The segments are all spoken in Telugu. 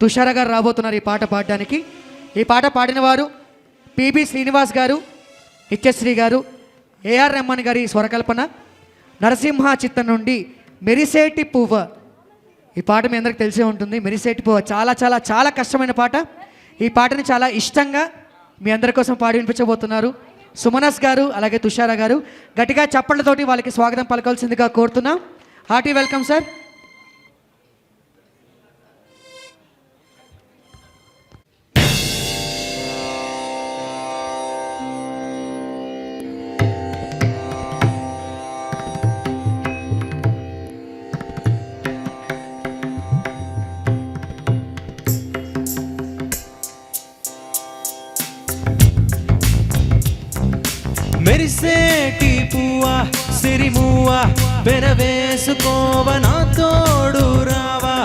తుషార గారు రాబోతున్నారు ఈ పాట పాడడానికి. ఈ పాట పాడిన వారు పిబి శ్రీనివాస్ గారు, నిత్యశ్రీ గారు, ఏఆర్ రెహమాన్ గారి స్వరకల్పన. నరసింహ చిత్తం నుండి మెరిసేటి పువ్వ. ఈ పాట మీ అందరికి తెలిసే ఉంటుంది. మెరిసేటి పువ్వ చాలా చాలా చాలా కష్టమైన పాట. ఈ పాటని చాలా ఇష్టంగా మీ అందరి కోసం పాడి వినిపించబోతున్నారు సుమనస్ గారు, అలాగే తుషార గారు. గట్టిగా చప్పట్లతోటి వాళ్ళకి స్వాగతం పలకాల్సిందిగా కోరుతున్నాం. Hearty welcome sir. మెరిసేటి పువ్వా సిరిమువ్వా పెనవేసుకోవ నా తోడు రావా,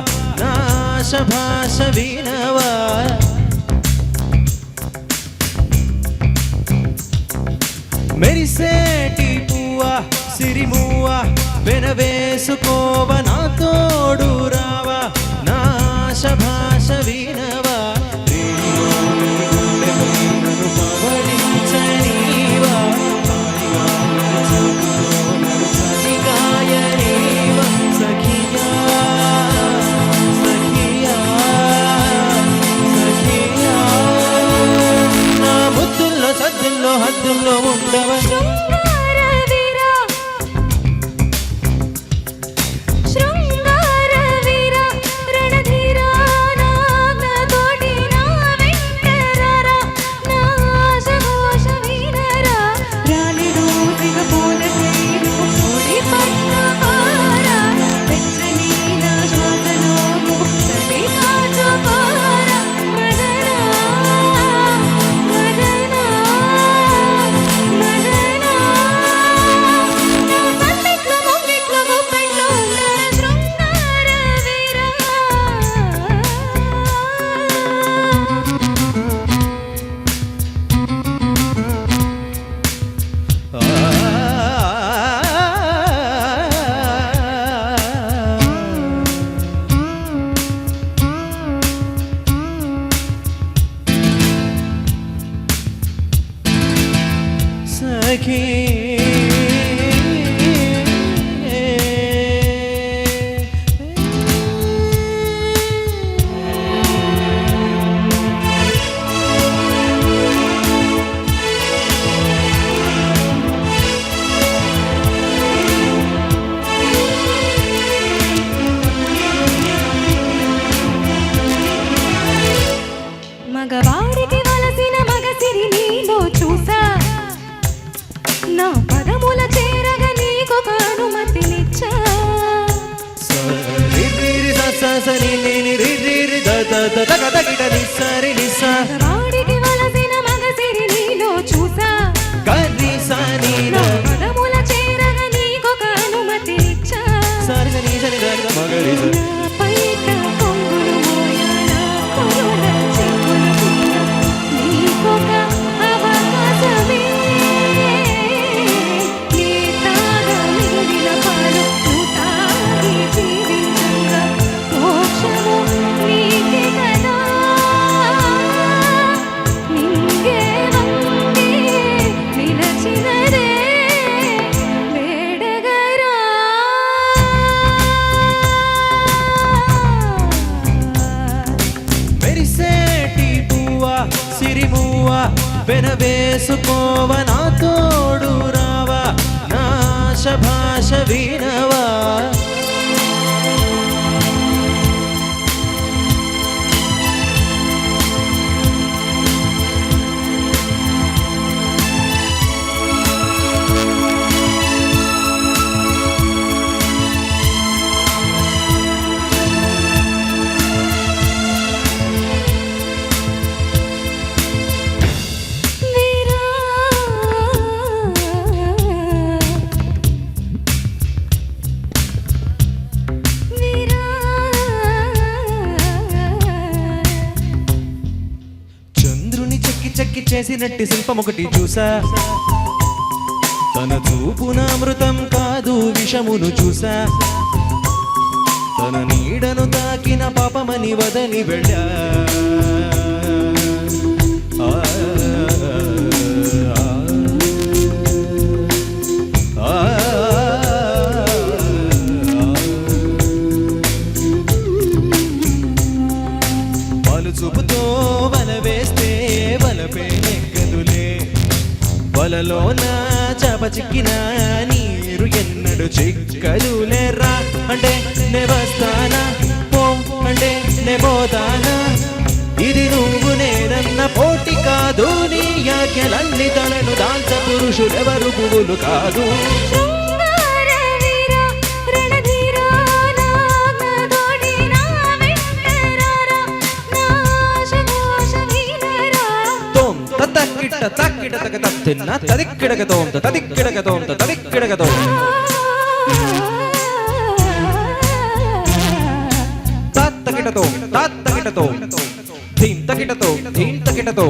నా ఆశ భాష వినవా. మెరిసేటి పువ్వా సిరిమువ్వా పెనవేసుకోవ నా తోడు రావా, నా ఆశ భాష వినవా. హద్దుల్లో ఉండవ మగవాడికి వలసిన మగసిరి నీలో చూసా, నా పదముల చేరగ నీకొక అనుమతినిచ్చా. మగవాడికి వలసిన మగసిరి నీలో చూసా, నా పదముల చేరగ నీకొక అనుమతినిచ్చా. వెనవేసుకోవ నా తోడు రావా, నా ఆశ భాష వినవా. చెక్కి చేసినట్టి శిల్పం ఒకటి చూసా, తన చూపున అమృతం కాదు విషమును చూసా. తన నీడను తాకిన పాపమని వదలి వెళ్ళా ఆ, ఆ, ఆ, పలు చూపుతో వల వేస్తే వలపే నెగ్గదులే వలలోన చాప చిక్కిన నీరు ఎన్నడు చిక్కదులేరా అంటే నే వస్తానా పో అంటే నే పోతానా ఇది నువ్వు నేనన్న పోటీ కాదు నీ యాజ్ఞలన్నీ తలను దాల్చ పురుషులెవరు పువ్వులు కాదు శృంగార వీర రణధీర నాగదోడి నా వెంటరారా నా ఆశ వీరరా తోం తక్కిట తక్కిట తక తిన్న తదిక్కిడక తోం తదిక్కిడక తోం తదిక్కిడక తోం తక్కిటతో తక్కిటతో ధీం తకిటతో ధీం తకిటతో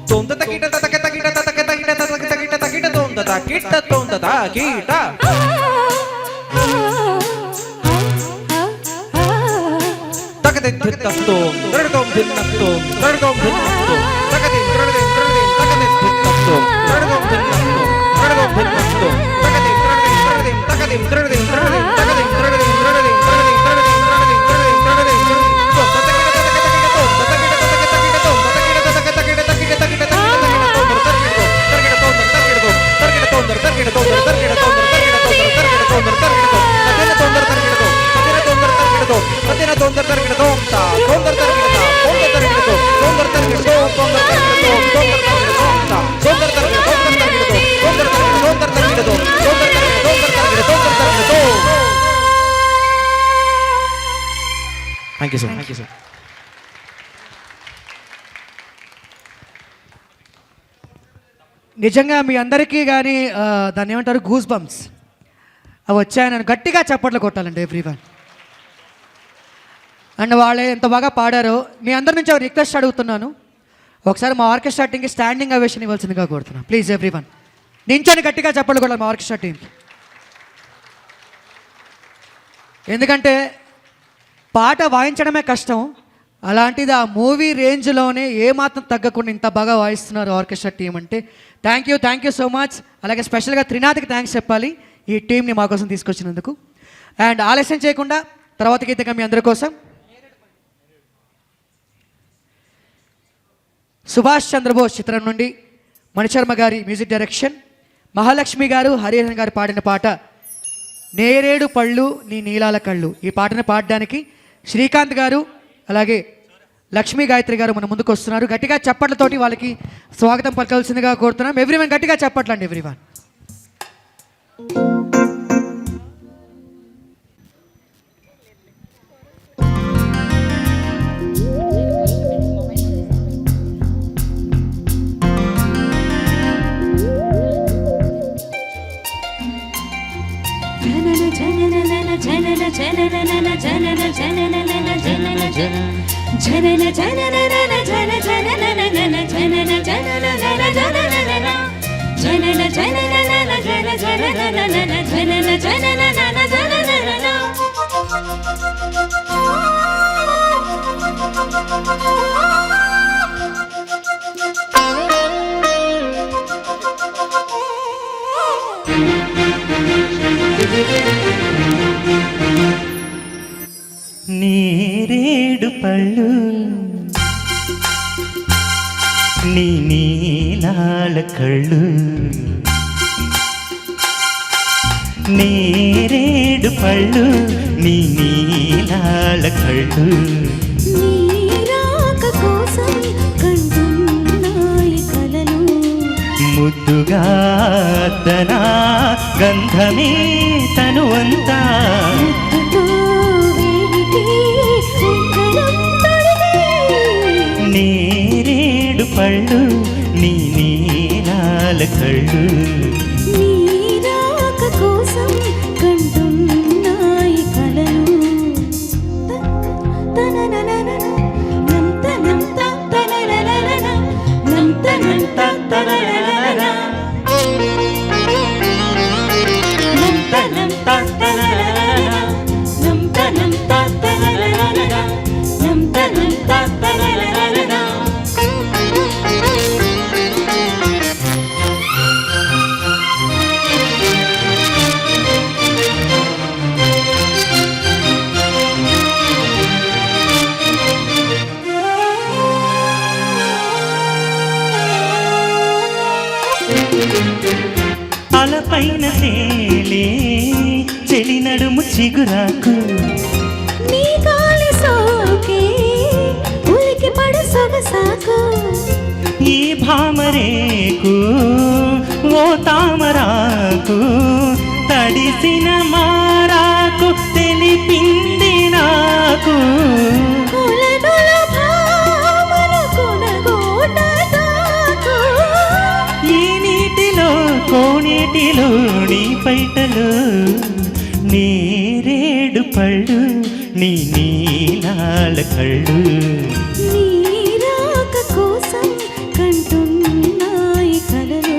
తోం తకిట తక తకిట తక తకిట తక తకిట తకిట తోం తకిట తోం తకిట తకదిత్తతో దరదోం దిన్నతో దరదోం దిన్నతో తకదిం దరదం దరదం తకదిత్తతో దరదోం దిన్నతో దరదోం దిన్నతో తకదిం దరదం దరదం తకదిం దరదం దరదం తకదిం దరదం దరదం తకదిం దరదం దరదం తకదిం Thank you so much. Thank you so much. నిజంగా మీ అందరికీ కానీ దాన్ని ఏమంటారు గూస్ బంప్స్ అవి వచ్చాయని గట్టిగా చప్పట్లు కొట్టాలండి ఎవ్రీవన్. అండ్ వాళ్ళే ఎంత బాగా పాడారో మీ అందరి నుంచి రిక్వెస్ట్ అడుగుతున్నాను, ఒకసారి మా ఆర్కెస్ట్రా టీమ్కి స్టాండింగ్ అవేషన్ ఇవ్వాల్సిందిగా కోరుతున్నాను. ప్లీజ్ ఎవ్రీవన్ నించొని గట్టిగా చప్పట్లు కొట్టాలి మా ఆర్కెస్ట్రా టీమ్కి. ఎందుకంటే పాట వాయించడమే కష్టం, అలాంటిది ఆ మూవీ రేంజ్లోనే ఏమాత్రం తగ్గకుండా ఇంత బాగా వాయిస్తున్నారు ఆర్కెస్ట్రా టీం అంటే థ్యాంక్ యూ సో మచ్. అలాగే స్పెషల్గా త్రినాథ్కి థ్యాంక్స్ చెప్పాలి ఈ టీంని మా కోసం తీసుకొచ్చినందుకు. అండ్ ఆలస్యం చేయకుండా తర్వాత గీతగా మీ అందరి కోసం సుభాష్ చంద్రబోస్ చిత్రం నుండి మణిశర్మ గారి మ్యూజిక్ డైరెక్షన్, మహాలక్ష్మి గారు హరిహరన్ గారు పాడిన పాట నేరేడు పళ్ళు నీ నీలాల కళ్ళు. ఈ పాటను పాడడానికి శ్రీకాంత్ గారు అలాగే లక్ష్మీ గాయత్రి గారు మన ముందుకు వస్తున్నారు. గట్టిగా చప్పట్లతోటి వాళ్ళకి స్వాగతం పలకాల్సిందిగా కోరుతున్నాం. ఎవ్రీవన్ గట్టిగా చప్పట్లండి ఎవ్రీవన్. నేరేడు పళ్ళు నీ నీలాల కళ్ళు, నేరేడు పళ్ళు నీ నీలాల కళ్ళు, నీరాక కోసం కంటున్నాయి కలలు, ముద్దుగా తన గంధమే తనువంతా, ముద్దుతో వేడికి ఉంగరం తొడిగే. నేరేడు పళ్ళు నీ నీలాల కళ్ళు, నీరాక కోసం కంటున్నాయి కలలు. తననననన నంత నంత తననననన నంత నంత తననననన తననననన నంత నంత తననననన నంత నంత తననననన అలపైన తేలే చెలి నడుము చిగురాకు నీ గాలి సోకే ఉలికి పడు సొగసాకు ఈ భామరేకు ఓ తామరాకు తడిసిన మారాకు తెలిపింది నాకు కులనుల భామల కొనగోట తాకు ఈ నీటిలో కోనేటిలో నీ పైటలో నేరేడు పళ్ళు నీ నీలాల కళ్ళు నీరాక కోసం కంటున్నాయి కలలు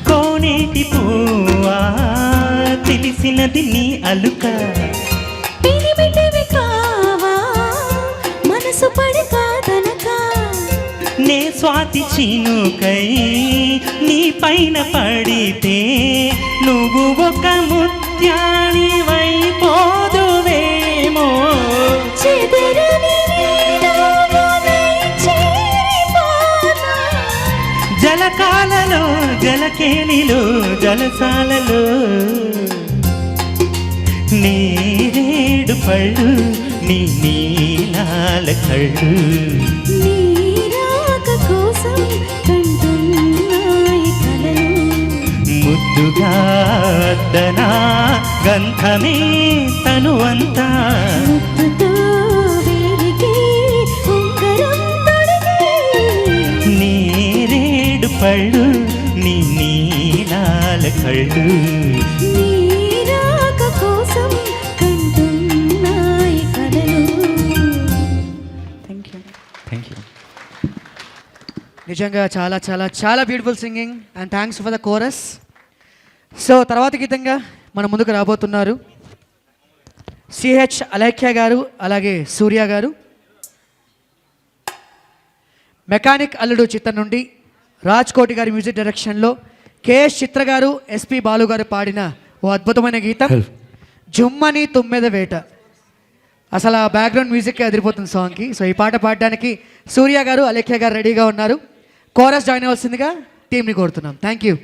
కోనేటి పువ్వా తెలిసినది నీ అలుక పిడిమిటివి కావా మనసు పడి కాదనక నే స్వాతి చినుకై నీ పైన పడితే నువ్వు ఒక ముత్యానివైపోదువేమో చెదరని నీడలోనే చేరిపోనా జలకాలలో జలకేలిలో జలసాలలో నేరేడు పళ్ళు నీ నీలాల కళ్ళు నీరాక కోసం కంటున్నాయి కలలు ముద్దుగా అద్దనా గంధమే తనువంతా ముద్దుతో వేలికి ఉంగరం తొడిగి నేరేడు పళ్ళు నీ నీలాల కళ్ళు నీరాక కోసం కంటున్నాయి కలలు థ్యాంక్ యూ థ్యాంక్ యూ నిజంగా చాలా చాలా చాలా beautiful singing and thanks for the chorus. So తర్వాత గీతంగా మన ముందుకు రాబోతున్నారు సిహెచ్ అలేఖ్య గారు అలాగే సూర్య గారు. మెకానిక్ అల్లుడు చిత్రం నుండి రాజ్ కోటి గారి మ్యూజిక్ డైరెక్షన్లో కేఎస్ చిత్ర గారు ఎస్పి బాలు గారు పాడిన ఓ అద్భుతమైన గీతం జుమ్మని తుమ్మెద వేట. అసలు ఆ బ్యాక్గ్రౌండ్ మ్యూజిక్కే అదిరిపోతుంది సాంగ్కి. సో ఈ పాట పాడడానికి సూర్య గారు అలేఖ్య గారు రెడీగా ఉన్నారు. కోరస్ జాయిన్ అవ్వాల్సిందిగా టీంని కోరుతున్నాం. Thank you.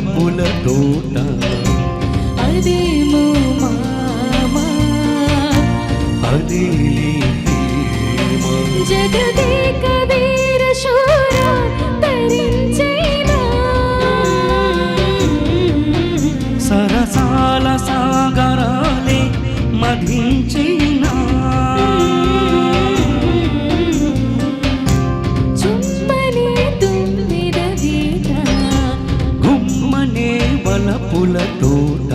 పూల తోట అదేమో మామా అదే జగదేక వీర శూర తరించేనా జుమ్మనే వలపుల తోట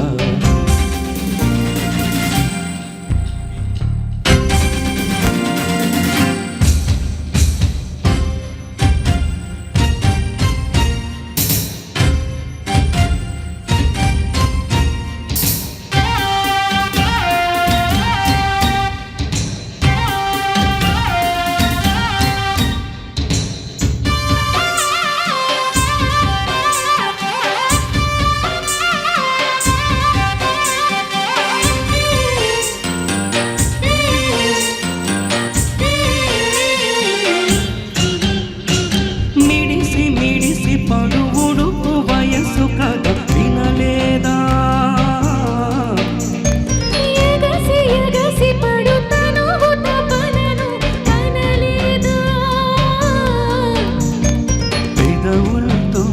మిడిసి మిడిసి పడువుడుకు వయసు కథ వినలేదా ఎగసి ఎగసి పడుతను తపనను కనలేదా పెదవులతో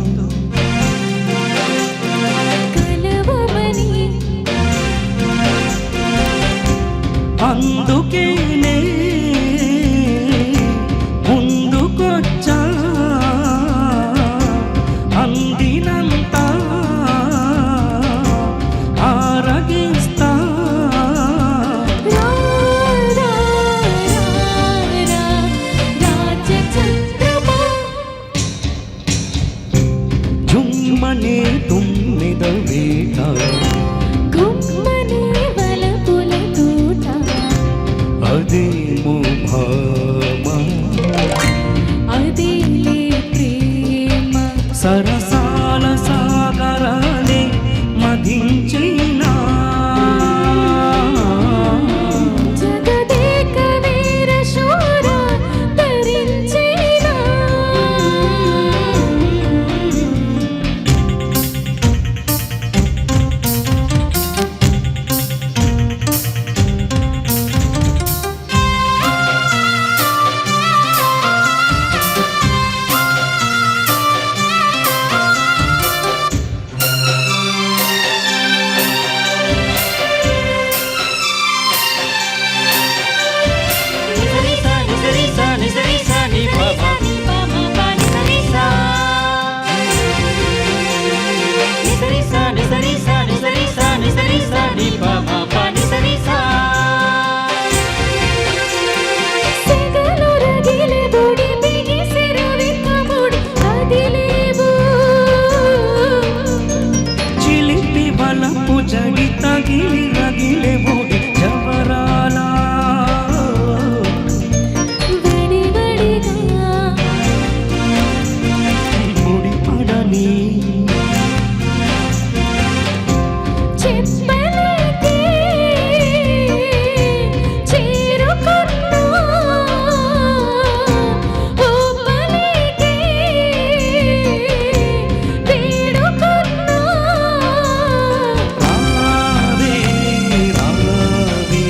కలవమని అందుకేనే ముందుకొచ్చా అందినంత ఆరగిస్తా రారా రాజచంద్రమా జుమ్మనే తుమ్మిద వేట గుమ్మనే వలపుల తోట అదేమో భామ అదేలే ప్రేమ సరసాల సాగరాలే మధించినా జగదేక వీర శూర ధరించేనా సెగలు రగిలే బొడి బిగిసిరు విక్కముడి కదిలేవు చిలిపి బలపు జడి తగిలి రగిలే బోడి జవరాలా వడివడిగా ముడిపడని చెప్పలేకే చేరుకున్నా ఓపలేకే వేడుకున్నా రావే రావే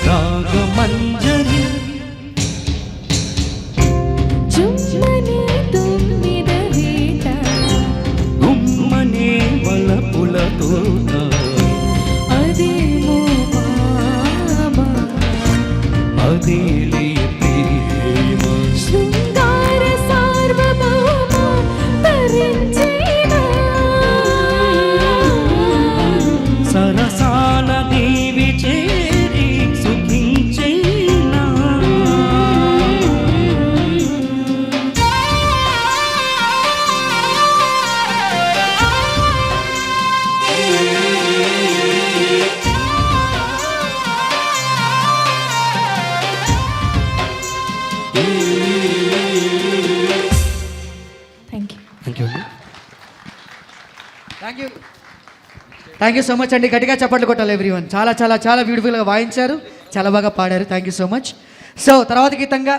రాగమంజరి జుమ్మనే తుమ్మిద వేట గుమ్మనే వలపుల తోట అదేమో మామ అదేలే ప్రేమ శృంగార సార్వభౌమ ధరించేనా సరసాల దేవి చేరి సుఖించేనా థ్యాంక్ యూ థ్యాంక్ యూ అండి థ్యాంక్ యూ సో మచ్ అండి. గట్టిగా చప్పట్లు కొట్టాలి ఎవ్రీవన్. చాలా చాలా చాలా బ్యూటిఫుల్గా వాయించారు, చాలా బాగా పాడారు. Thank you so much. So తర్వాత గీతంగా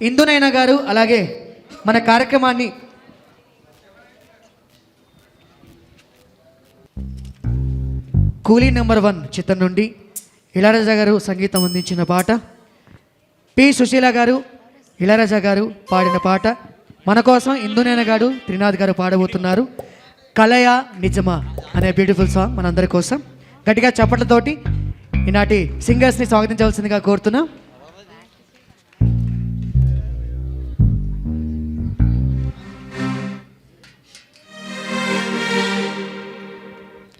ఇందునైనా గారు అలాగే మన కార్యక్రమాన్ని కూలీ నెంబర్ 1 చిత్రం నుండి ఇళయరాజా గారు సంగీతం అందించిన పాట, పి సుశీల గారు ఇళయరాజా గారు పాడిన పాట మన కోసం ఇందునైనా గారు త్రినాథ్ గారు పాడబోతున్నారు. కలయా నిజమా అనే బ్యూటిఫుల్ సాంగ్ మనందరి కోసం. గట్టిగా చప్పట్లతోటి ఈనాటి సింగర్స్ని స్వాగతించవలసిందిగా కోరుతున్నాం.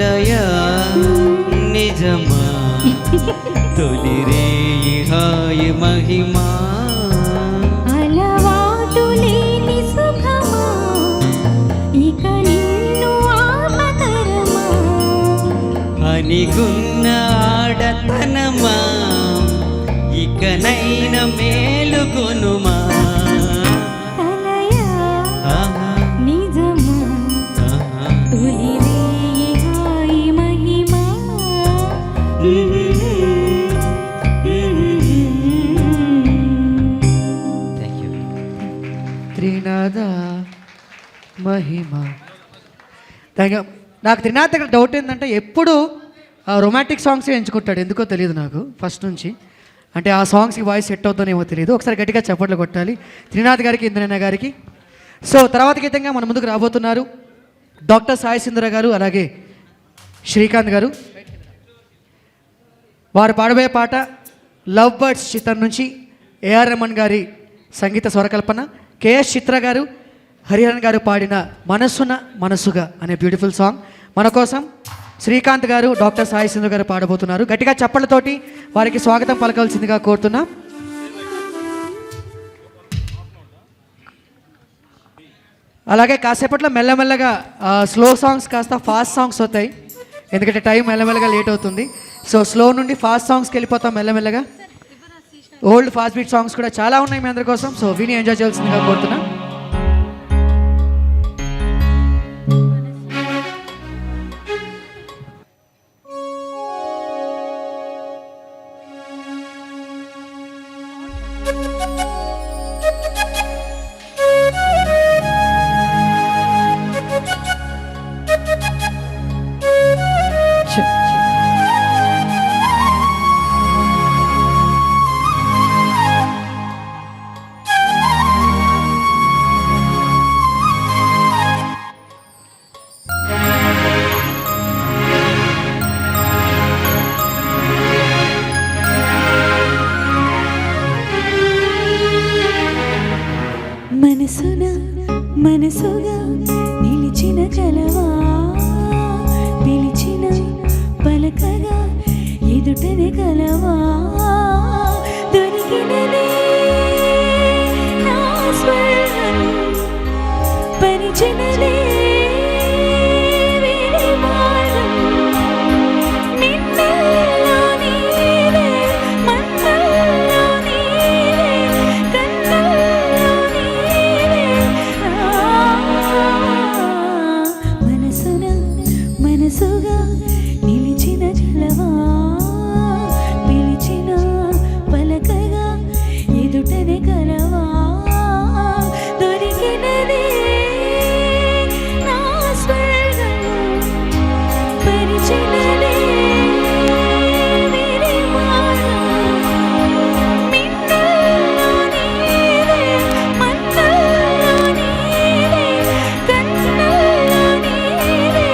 కలయా నిజమా తొలి రేయి హాయి మహిమా అలవాటు లేని సుఖమా ఇక నిన్ను ఆపతరమా అనిగున్న ఆడతనమా ఇకనైన మేలుకొనుమా కలయా ఆహా, నిజమా ఆహా. తొలి రేయి హాయి మహిమా Thank you. త్రినాద మహిమ థ్యాంక్ యూ. నాకు త్రినాథ్ దగ్గర డౌట్ ఏంటంటే ఎప్పుడు రొమాంటిక్ సాంగ్స్ ఎంచుకుంటాడు, ఎందుకో తెలియదు నాకు ఫస్ట్ నుంచి. అంటే ఆ సాంగ్స్కి వాయిస్ సెట్ అవుతుందేమో తెలియదు. ఒకసారి గట్టిగా చప్పట్లు కొట్టాలి త్రినాథ్ గారికి, ఇంద్రన్న గారికి. సో తర్వాత గీతంగా మన ముందుకు రాబోతున్నారు డాక్టర్ సాయి సింధుర గారు, అలాగే శ్రీకాంత్ గారు. వారు పాడబోయే పాట లవ్ బర్డ్స్ చిత్రం నుంచి ఏఆర్ రెహమాన్ గారి సంగీత స్వరకల్పన, కేఎస్ చిత్ర గారు, హరిహరన్ గారు పాడిన మనసున మనసుగా అనే బ్యూటిఫుల్ సాంగ్ మన కోసం శ్రీకాంత్ గారు, డాక్టర్ సాయి సింధు గారు పాడబోతున్నారు. గట్టిగా చప్పట్లతోటి వారికి స్వాగతం పలకవలసిందిగా కోరుతున్నా. అలాగే కాసేపట్లో మెల్లమెల్లగా స్లో సాంగ్స్ కాస్త ఫాస్ట్ సాంగ్స్ అవుతాయి, ఎందుకంటే టైం మెల్లమెల్లగా లేట్ అవుతుంది. సో స్లో నుండి ఫాస్ట్ సాంగ్స్కి వెళ్ళిపోతాం మెల్లమెల్లగా. ఓల్డ్ ఫాస్ట్ బీట్ సాంగ్స్ కూడా చాలా ఉన్నాయి మీ అందరి కోసం. సో విని ఎంజాయ్ చేయాల్సిందిగా కోరుతున్నా. మనసున మనసుగా నిలిచిన కలవా పిలిచిన పలకగా ఎదుటనే కలవా దొరికినదే నా స్వర్గం పరిచినదే విడిమార్గం నిన్నెల్లో నీవే మన్నెల్లో నీవే కన్నెల్లో నీవే మనసున మనసుగా నిలిచిన కలవా పిలిచిన పలకగా ఎదుటనే కలవా దొరికినదే నా స్వర్గం పరిచినదే విడిమార్గం మిన్నెల్లో నీవే మన్నెల్లో నీవే కన్నెల్లో నీవే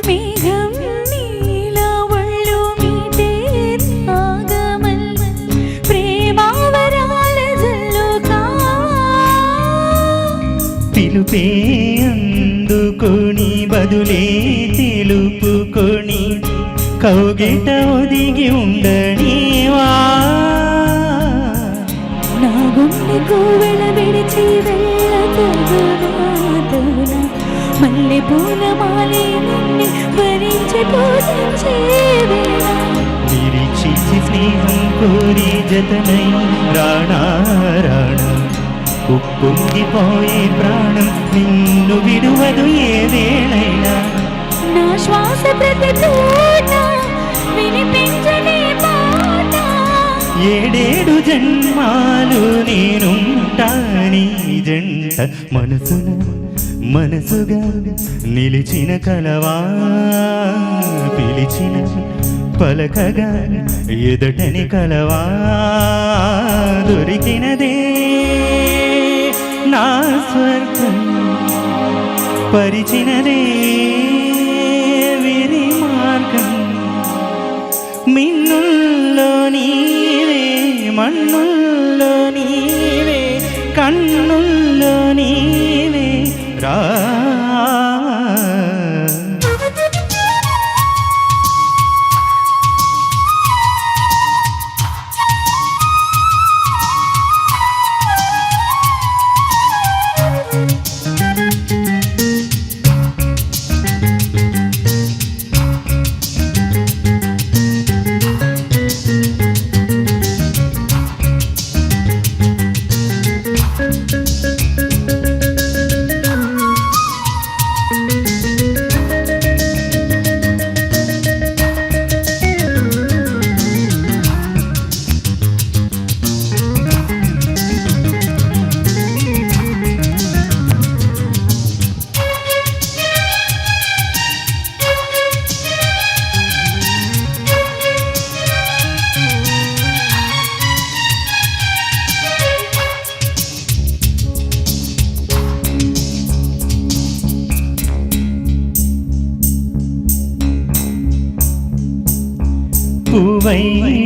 మేఘం నీలా ఒళ్ళు మీటే రాగమల్ ప్రేమావరాల జల్లుకా పిలుపే అందుకొని బదులే తెలుపుకొని కౌగిట ఒదిగి ఉండనివా నా గుండె కోవెల విడిచి వెళ్ళతగునా మల్లె పూల మాలే నిన్ను భరించి పూజించే వేళ నిరీక్షించి స్నేహం కోరి జతనై రాణా రాణా ఉప్పొంగిపోయే ప్రాణం నిన్ను విడువదు ఏ వేళైనా నా శ్వాస ప్రతి తోట వినిపించని పాట ఏడేడు జన్మాలు నేనుంటాని జంట మనసున మనసుగా నిలిచిన కలవా పిలిచిన పలకగా ఎదటని కలవా దొరికినదే నా స్వర్గం పరిచినదే విరి మార్గం మిన్నుల్లో నీవే మన్నుల్లో నీవే కన్నుల్లో నీవే రా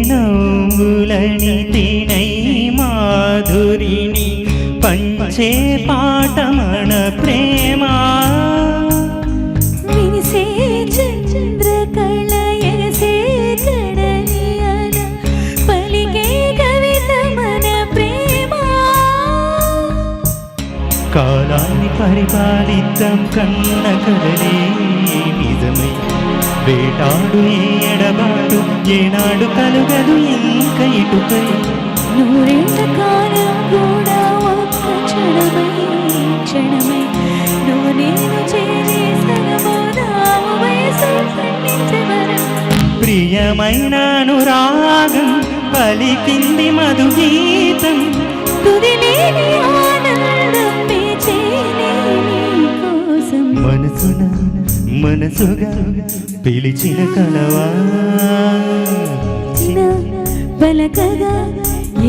పువ్వైనవులని తినై మాధురిని పంచే పాటమణ ప్రేమ వినిసే చంద్రకళ ఎగసే కడలి అల పలికే కవిత మన ప్రేమ కాలాన్ని పరిపాలిద్దాం కన్న కదలే నిజమై వేటాడు ఏడబాటు ఏనాడు కలుగదు ఇంక ఇటుకై నూరేళ్ల కాలం కూడా ఒక్క క్షణమై నువ్వు నేను చేరే సగమోదాము వయసు ఖండించే వరం ప్రియమైన అనురాగం పలికింది మధుగీతం తుదిలేని ఆనందం పేచేనే నీకోసం మనసున మనసుగా పిలిచిన కలవా చిన్న పలకగా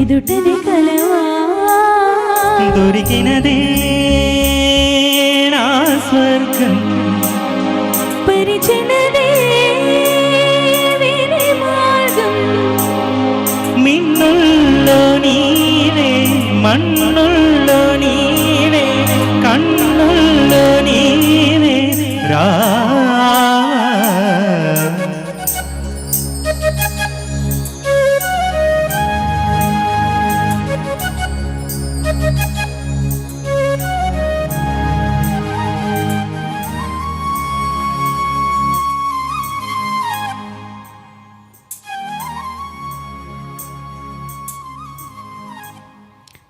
ఎదుటని కలవా దొరికినదే నా స్వర్గం పరిచినదే విరి మార్గం మిన్నుల్లో నీవే మన్నుల్లో నీవే కన్నుల్లో నీవే రా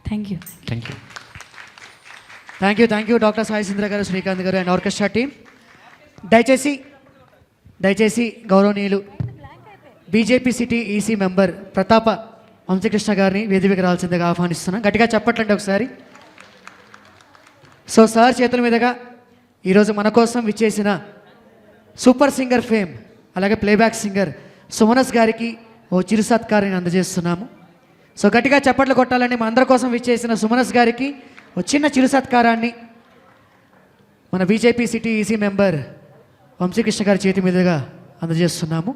thank you thank you thank you doctor Sai Sindra garu, Srikanth garu and orchestra team. దయచేసి గౌరవనీయులు BJP city EC member Pratapa Vamsakrishna గారిని వేదికకి రావాల్సిందిగా ఆహ్వానిస్తున్నాం. గట్టిగా చెప్పట్లండి ఒకసారి. సో సార్ చేతుల మీదుగా ఈరోజు మన కోసం విచ్చేసిన సూపర్ సింగర్ ఫేమ్ అలాగే ప్లేబ్యాక్ సింగర్ సుమనస్ గారికి ఓ చిరు సత్కారాన్ని అందజేస్తున్నాము. సో గట్టిగా చప్పట్లు కొట్టాలని మన అందరి కోసం విచ్చేసిన సుమనస్ గారికి ఓ చిన్న చిరు సత్కారాన్ని మన BJP city EC member Vamsikrishna గారి చేతి మీదుగా అందజేస్తున్నాము.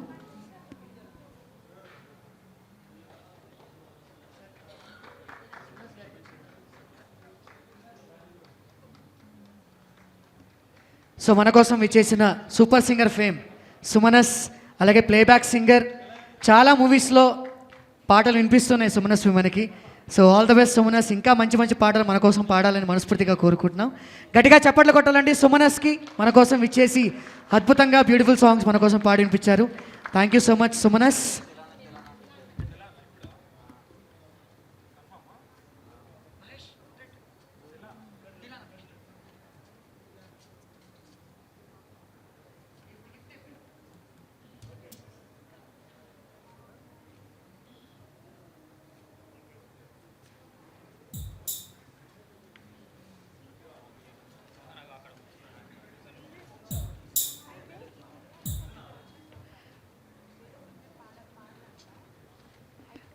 సో మన కోసం విచ్చేసిన సూపర్ సింగర్ ఫేమ్ సుమనస్, అలాగే ప్లేబ్యాక్ సింగర్, చాలా మూవీస్లో పాటలు వినిపిస్తున్నాయి సుమనస్ మనకి. సో ఆల్ ద బెస్ట్ సుమనస్, ఇంకా మంచి మంచి పాటలు మన కోసం పాడాలని మనస్ఫూర్తిగా కోరుకుంటున్నాం. గట్టిగా చప్పట్లు కొట్టాలండి సుమనస్కి, మన కోసం విచ్చేసి అద్భుతంగా బ్యూటిఫుల్ సాంగ్స్ మన కోసం పాడి వినిపించారు. Thank you so much Sumanas.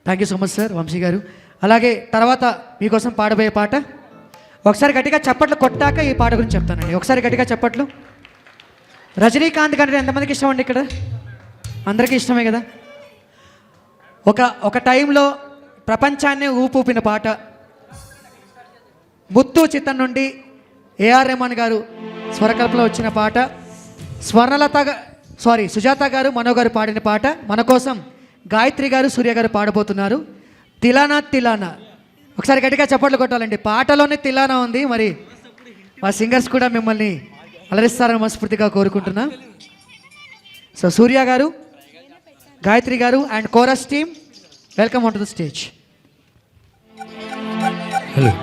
Thank you so much sir Vamsi garu. అలాగే తర్వాత మీకోసం పాడబోయే పాట ఒకసారి గట్టిగా చప్పట్లు కొట్టాక ఈ పాట గురించి చెప్తానండి. ఒకసారి గట్టిగా చప్పట్లు. రజనీకాంత్ కంటే ఎంతమందికి ఇష్టం అండి ఇక్కడ? అందరికీ ఇష్టమే కదా. ఒక టైంలో ప్రపంచాన్ని ఊపిన పాట, ముత్తు చిత్తం నుండి ఏఆర్ రెహమాన్ గారు స్వరకల్పనలో వచ్చిన పాట, సుజాత గారు మనో గారు పాడిన పాట. మన కోసం గాయత్రి గారు సూర్య గారు పాడబోతున్నారు. తిలానా తిలానా. ఒకసారి గట్టిగా చప్పట్లు కొట్టాలండి. పాటలోనే తిలానా ఉంది. మరి మా సింగర్స్ కూడా మిమ్మల్ని అలరిస్తారని మనస్ఫూర్తిగా కోరుకుంటున్నా. So Surya garu, Gayatri garu and chorus team, welcome on to the stage. Hello.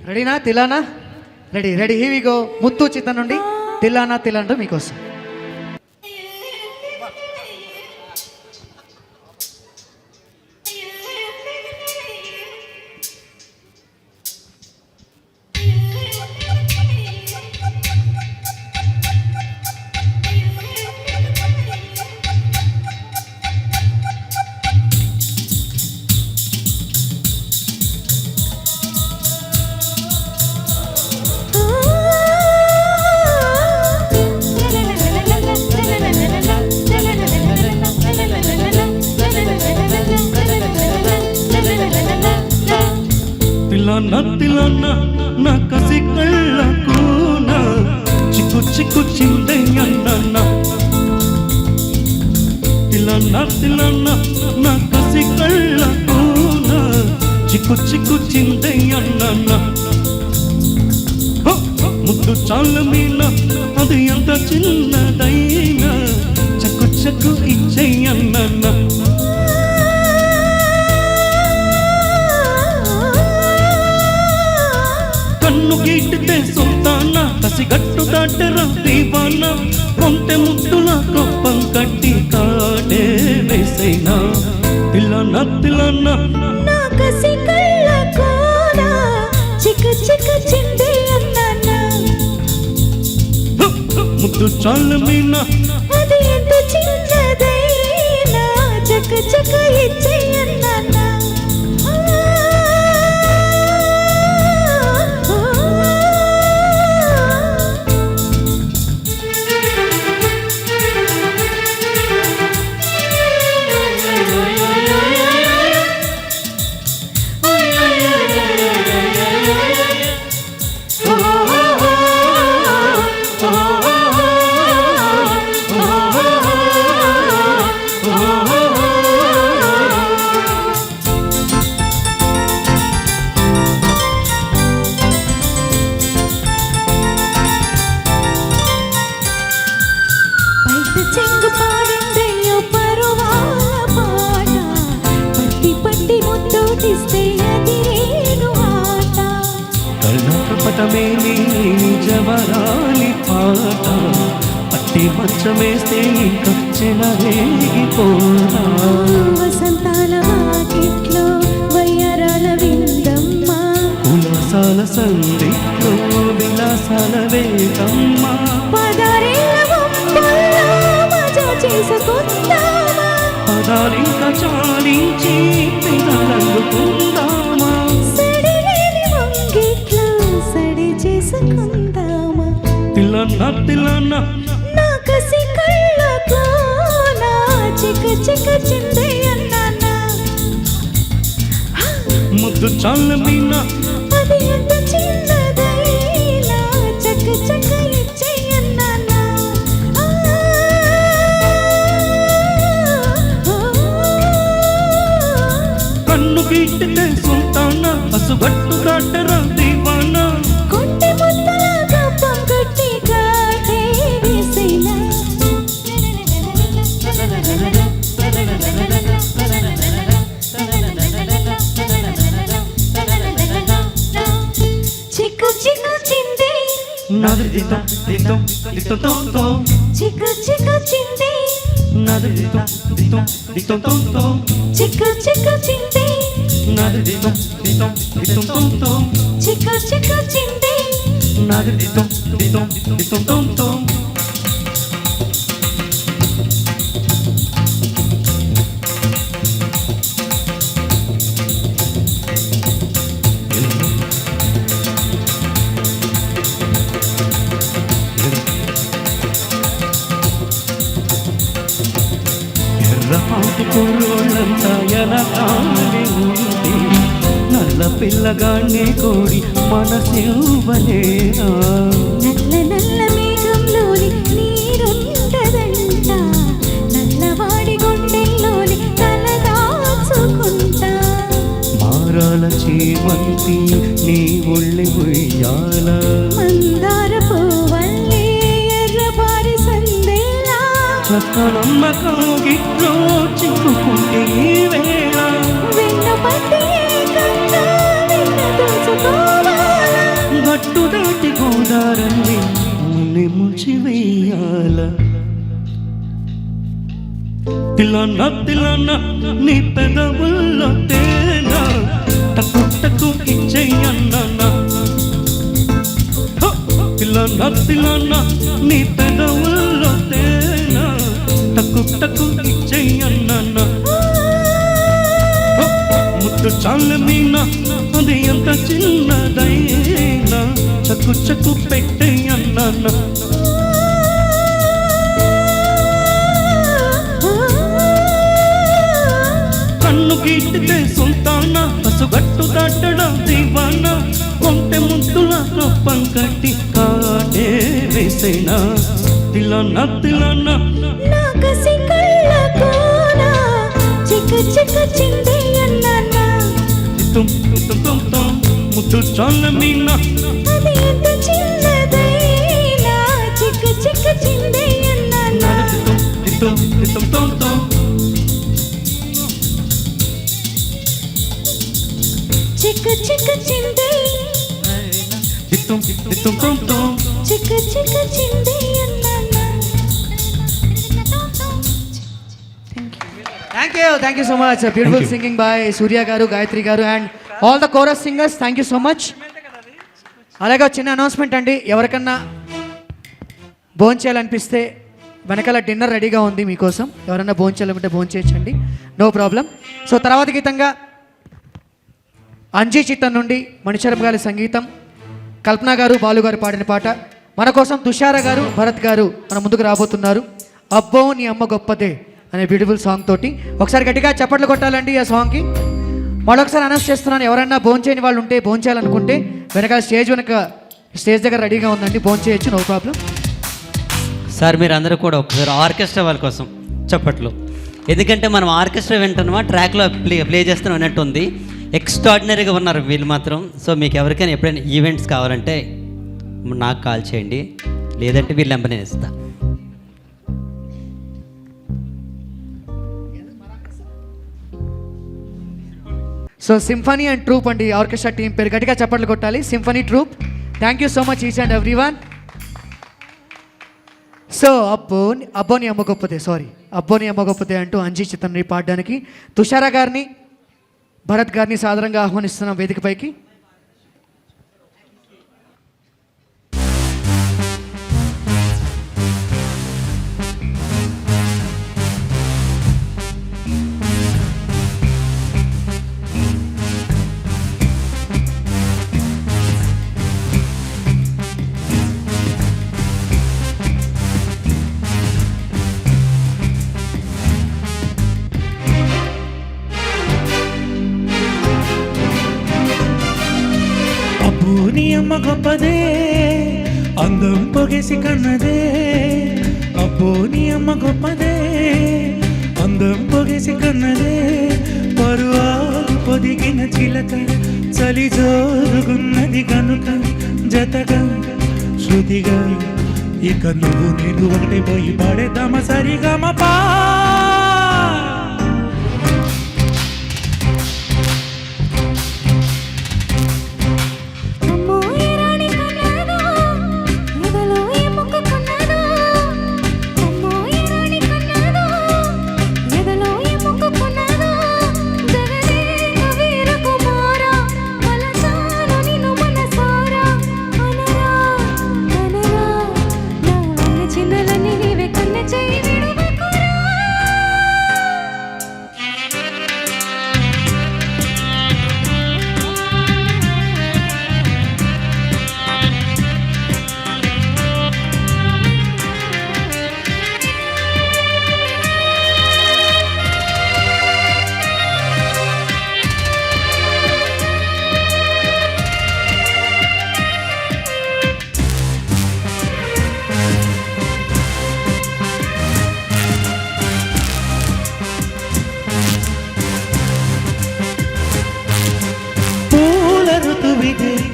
రెడీనా? Thillana ready. Here we go. Muthu చిత్తం నుండి తిలానా తిలానా మీకోసం. తిలానా నా కసి కళ్ళకు నా చిక్కు చిక్కు చిందయ్యన్న. తిలానా నా కసి కళ్ళకు నా చిక్కు చిక్కు చిందయ్యన్న. ముద్దు చాల మీన అది ఎంత చిన్నదైనా చక్కు చక్కు ఇచ్చేయన్న. కన్ను గీటితే సుల్తానా, కసిగట్టు దాటరా దీవానా, కొంటె ముద్దుల కొప్పం కట్టి కాడే వేసైనా. తిలానా నా కసి కళ్ళకోనా చిక్కు చిక్కు చిందయ్యన్న. ముద్దు చాల మీనా అది ఎంత చిన్నదైనా చక్క చక్క ఇచ్చేయన్న. కర్ణాటపటమే నీ జవరాలి పాట మంచమేస్తే ఇంకా చెలరేగిపోనా వసంతాల వాకిట్లో వయ్యారాల విందమ్మ ఉల్లాసాల సందిట్లో విలాసాల వేగమ్మా పదారేళ్ళ వంపుల్లో మజా చేసుకుందామా పదాలింకా చాలించి పెదాలందుకుందామా సడిలేని వంగిట్లో సడి చేసుకుందామా తిల్లన్న తిల్లన్న నా కసి కళ్ళతో నా చిక చిక చిందయ్యన్నా ముద్దు చాల మీన అది ఎంత చిన్నదైనా చక చక ఇచ్చేయన్నా కన్ను గీటితే సుల్తాన అసుగట్టు దాటరా దీవానా కొంటె ముద్దలాగా పంగట్టి కాటే వేసేలా చిక్కు చిక్కు చింది నాది దితం దితం దితం తో తో చిక్కు చిక్కు చింది నాది దితం దితం దితం తో తో చిక్కు చిక్కు చింది నాది దితం దితం దితం తో తో చిక్కు చిక్కు చింది నాది దితం దితం దితం తో తో ఎర్రపాటి కుర్రోళ్ళంతా ఎలా కాలి ఉంది నల్ల పిల్లగాన్ని కోరి మనసివ్వలేనా నల్ల నల్ల మేఘంలోని నీరుంటదంట నల్లవాడి గుండెల్లోని తల దాచుకుంటా మారాల చేమంతి నీ ఒళ్ళి ఉయ్యాల మందార పువ్వల్లే ఎర్రబారి సందేలా చక్కనమ్మ కాగిట్లో చిక్కుకుంటే ఈ వేళ వెన్న పట్టి ఏకంగా వెన్న దోచుకోవాలా గట్టు దాటి గోదారల్లి ముల్లి ముంచి వెయ్యాల తిల్లన్న తిల్లన్న నీ పెదవుల్లో తేనా టకు టకు ఇచ్చేయన్న తిల్లన్న తిల్లన్న నీ పెదవుల్లో తేనా టకు టకు ఇచ్చేయన్న ముద్దు చాల మీన అది ఎంత చిన్నదైనా చక్కు చక్కు పెట్టేయన్న కన్ను గీటితే సుల్తాన పసుగట్టు దాటడం దీవానా కొంటె ముద్దుల రూపం కట్టి కాటే వేసేనా తిల్లన్న తిల్లన్న నా కసి కళ్ళతోనా చిక చిక చిందయ్యన్నా తుం తుం తుం తుం ముద్దు చాల మీన అది ఎంత చిన్నదైనా చిక చిక చిందయ్యన్నా తుం తుం తుం తుం తుం చిక చిక చిందయ్య తుం తుం తుం తుం చిక చిక చిందయ్యన్నా thank you so much beautiful singing by Surya garu Gayatri garu and all the chorus singers thank you so much. అలాగే ఒక చిన్న అనౌన్స్మెంట్ అండి, ఎవరికన్నా భోంచేయాలనిపిస్తే వెనకాల డిన్నర్ రెడీగా ఉంది మీకోసం, ఎవరన్నా భోంచేయాలనుకుంటే భోంచేయచ్చండి, నో ప్రాబ్లం. సో తర్వాత గీతంగా అంజీ చిత్తం నుండి మణిశరం గారి సంగీతం, కల్పన గారు బాలు గారు పాడిన పాట మన కోసం తుషార గారు భరత్ గారు మన ముందుకు రాబోతున్నారు. అబ్బో నీ అమ్మ గొప్పదే అనే బ్యూటిఫుల్ సాంగ్ తోటి ఒకసారి గట్టిగా చప్పట్లు కొట్టాలండి ఆ సాంగ్కి. మరొకసారి అనౌన్స్ చేస్తున్నాను, ఎవరైనా భోంచేయని వాళ్ళు ఉంటే భోంచేయాలనుకుంటే వెనకాల స్టేజ్ దగ్గర రెడీగా ఉందండి, భోంచేయచ్చు, నో ప్రాబ్లం. సార్ మీరు అందరూ కూడా ఒకసారి ఆర్కెస్ట్రా వాళ్ళ కోసం చప్పట్లు, ఎందుకంటే మనం ఆర్కెస్ట్రా వింటున్నామా ట్రాక్లో ప్లే చేస్తున్నాం అన్నట్టు ఉంది. ఎక్స్ట్రాడినరీగా ఉన్నారు వీళ్ళు మాత్రం. సో మీకు ఎవరికైనా ఎప్పుడైనా ఈవెంట్స్ కావాలంటే నాకు కాల్ చేయండి, లేదంటే వీళ్ళ నెంబర్ నేను ఇస్తాను. సో సింఫనీ అండ్ ట్రూప్ అండి ఆర్కెస్ట్రా టీం పేరు, గట్టిగా చప్పట్లు కొట్టాలి. Symphony troupe, thank you so much each and every one. So అబ్బోని అమ్మ గొప్పదే అబ్బోని అమ్మ గొప్పదే అంటూ అంజీ చిత్రాన్ని పాడడానికి తుషారా గారిని భరత్ గారిని సాదరంగా ఆహ్వానిస్తున్నాం వేదికపైకి. అబ్బోని అమ్మ గొప్పదే అందం పొగేసి కన్నదే అబ్బోని అమ్మ గొప్పదే అందం పొగేసి కన్నదే పరువాలు పొదిగిన చిలక చలి జోరుగున్నది కనుక జతగా శృతిగా ఇక నువ్వు నేను ఒకటే పోయి పాడేద్దామా సరిగమపా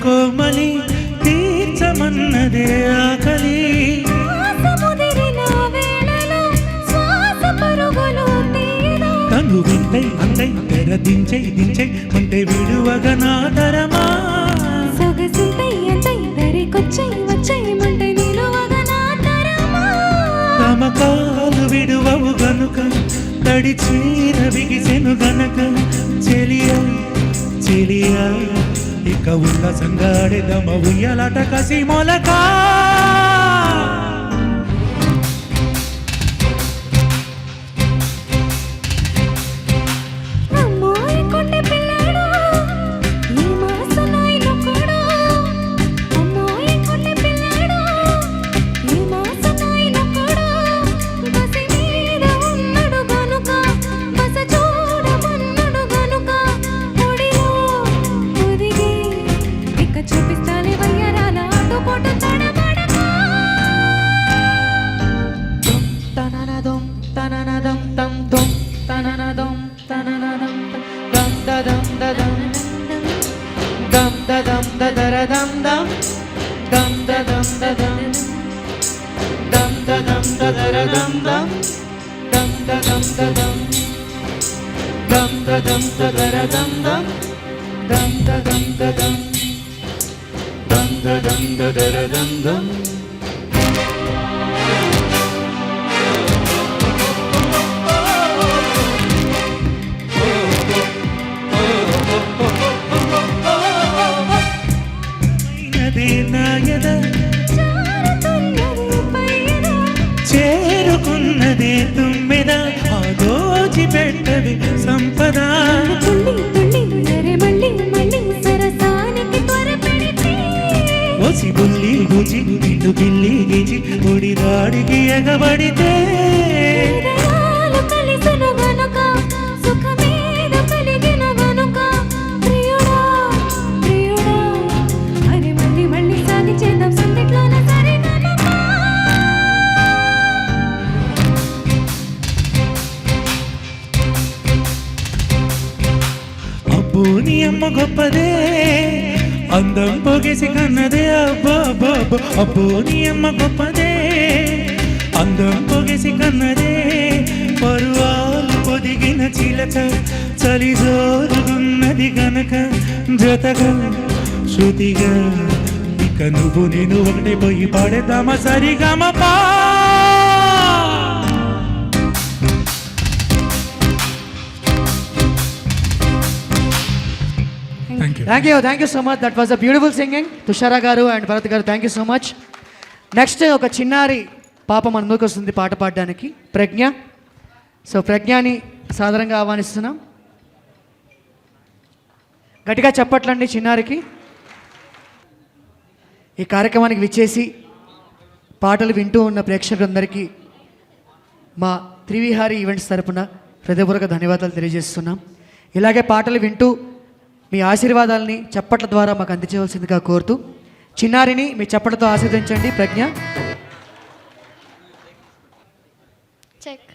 కోమలి తీర్చమన్నదే ఆకలి తను వింటై అంతై తెరదించై దించై ఉంటే విడువగా నా తరమా తమకాలు విడువవు గనుక తడి చీర బిగిసెను గనక చెలియా చెలియా ఇక ఉన్న సంగాడెదమ ఉయ్యలాట కసి మొలక చేరుకున్నదే తుమ్మెద ఆ దోచి పెట్టది సంపద ఒసి బుల్లి గుచి ఇటు పిల్లి గిచి ఒడి దాడికి ఎగబడితే అబ్బోని అమ్మ గొప్పదే అందం పొగేసి కన్నదే అబ్బో అబ్బోని అమ్మ గొప్పదే అందం పొగేసి కన్నదే పరువాలు పొదిగిన చిలక చలి జోరుగున్నది గనక జతగా శృతిగా ఇక నువ్వు నేను ఒకటే పోయి పాడేద్దామా సరిగమపా thank you so much. That was a beautiful singing. Tushara garu and Bharat garu thank you so much. Next ఒక చిన్నారి పాప మన ముందుకు వస్తుంది పాట పాడడానికి, ప్రజ్ఞ. సో ప్రజ్ఞని సాధారణంగా ఆహ్వానిస్తున్నాం. గట్టిగా చెప్పట్లండి చిన్నారికి. ఈ కార్యక్రమానికి విచ్చేసి పాటలు వింటూ ఉన్న ప్రేక్షకులందరికీ మా త్రివిహారీ ఈవెంట్స్ తరపున హృదయపూర్వక ధన్యవాదాలు తెలియజేస్తున్నాం. ఇలాగే పాటలు వింటూ మీ ఆశీర్వాదాలని చప్పట్ల ద్వారా మాకు అందించవలసిందిగా కోరుతూ చిన్నారిని మీ చప్పట్లతో ఆశీర్వదించండి. ప్రజ్ఞ. చెక్.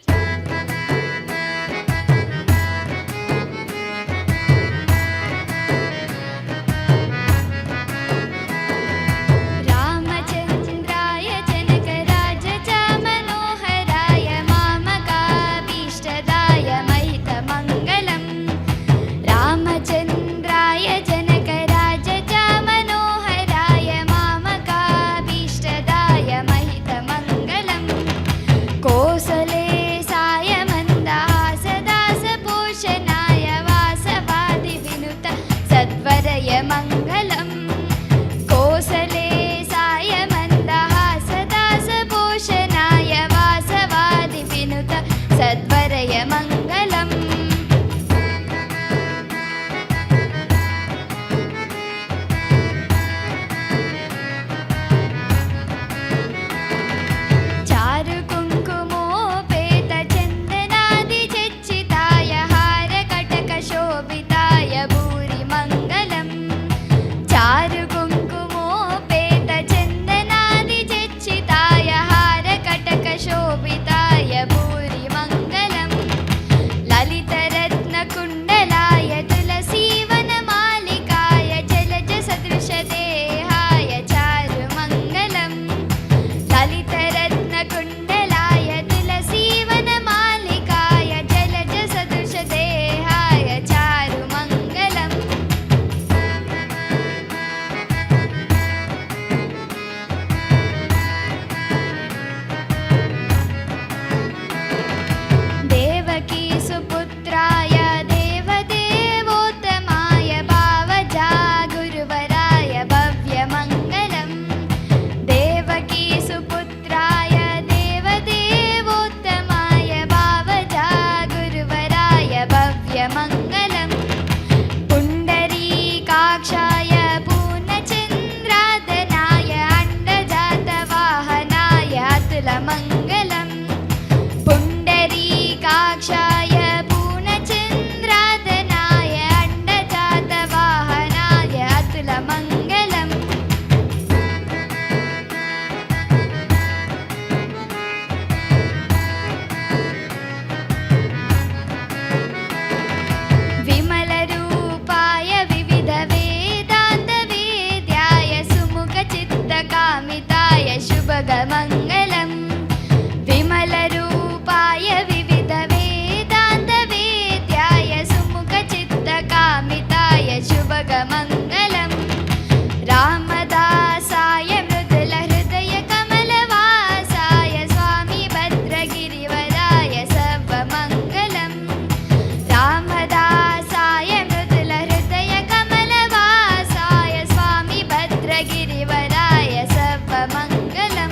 రామచంద్రాయ జనకరాజ మనోహరాయ మామకాభీష్టదాయ మహితమంగళం. రామచంద్రాయ జనకరాజ మనోహరాయ మామకాభీష్టదాయ మహితమంగళం. కోసలే సాయ మందహాసదాస పోషణాయ వాసవాది వినుత సద్వరయ మంగళం. కోసలే సాయ మందహాసదాస పోషణాయ వాసవాది వినుత సద్వరయ మంగళం. చారు కుంకుమోపేత చందనాది చచ్చితాయ హార కటక శోభితాయ భూరి మంగళం. చారు కుంకుమోపేత చందనాది చచ్చితాయ హార కటక శోభితాయ భూరి మంగళం. లలిత రత్న కుండలాయ తులసీవన మాలికాయ జలజ సదృశ దేహాయ చారు మంగళం. లలిత రత్న కుండలాయ తులసీవన మాలికాయ జలజ సదృశ దేహాయ చారు మంగళం. దేవకీ సుపుత్రాయ దేవదేవోత్తమాయ భావజా గురువరాయ భవ్యమంగళం. దేవకీ సుపుత్రాయ దేవదేవోత్తమాయ భావజా గురువరాయ భవ్యమంగళం. పుండరీకాక్షాయ పూర్ణచంద్రాదనాయ అండజాతవాహనాయ అతులమంగళం. పుండరీకాక్షాయ పూర్ణచంద్రాదనాయ అండజాతవాహనాయ అతులమంగళం. విమల రూపాయ వివిధ వేదాంత వేద్యాయ సుముఖ చిత్త కామితాయ శుభగమంగళం. విమల రూపాయ వివిధ వేదాంత వేద్యాయ సుముఖ చిత్త కామితాయ శుభగమంగళం. రామదాసాయ మృదుల హృదయ కమలవాసాయ స్వామి భద్రగిరివరాయ సర్వమంగళం. రామదాసాయ మృదుల హృదయ కమలవాసాయ స్వామి భద్రగిరివరాయ సర్వమంగళం.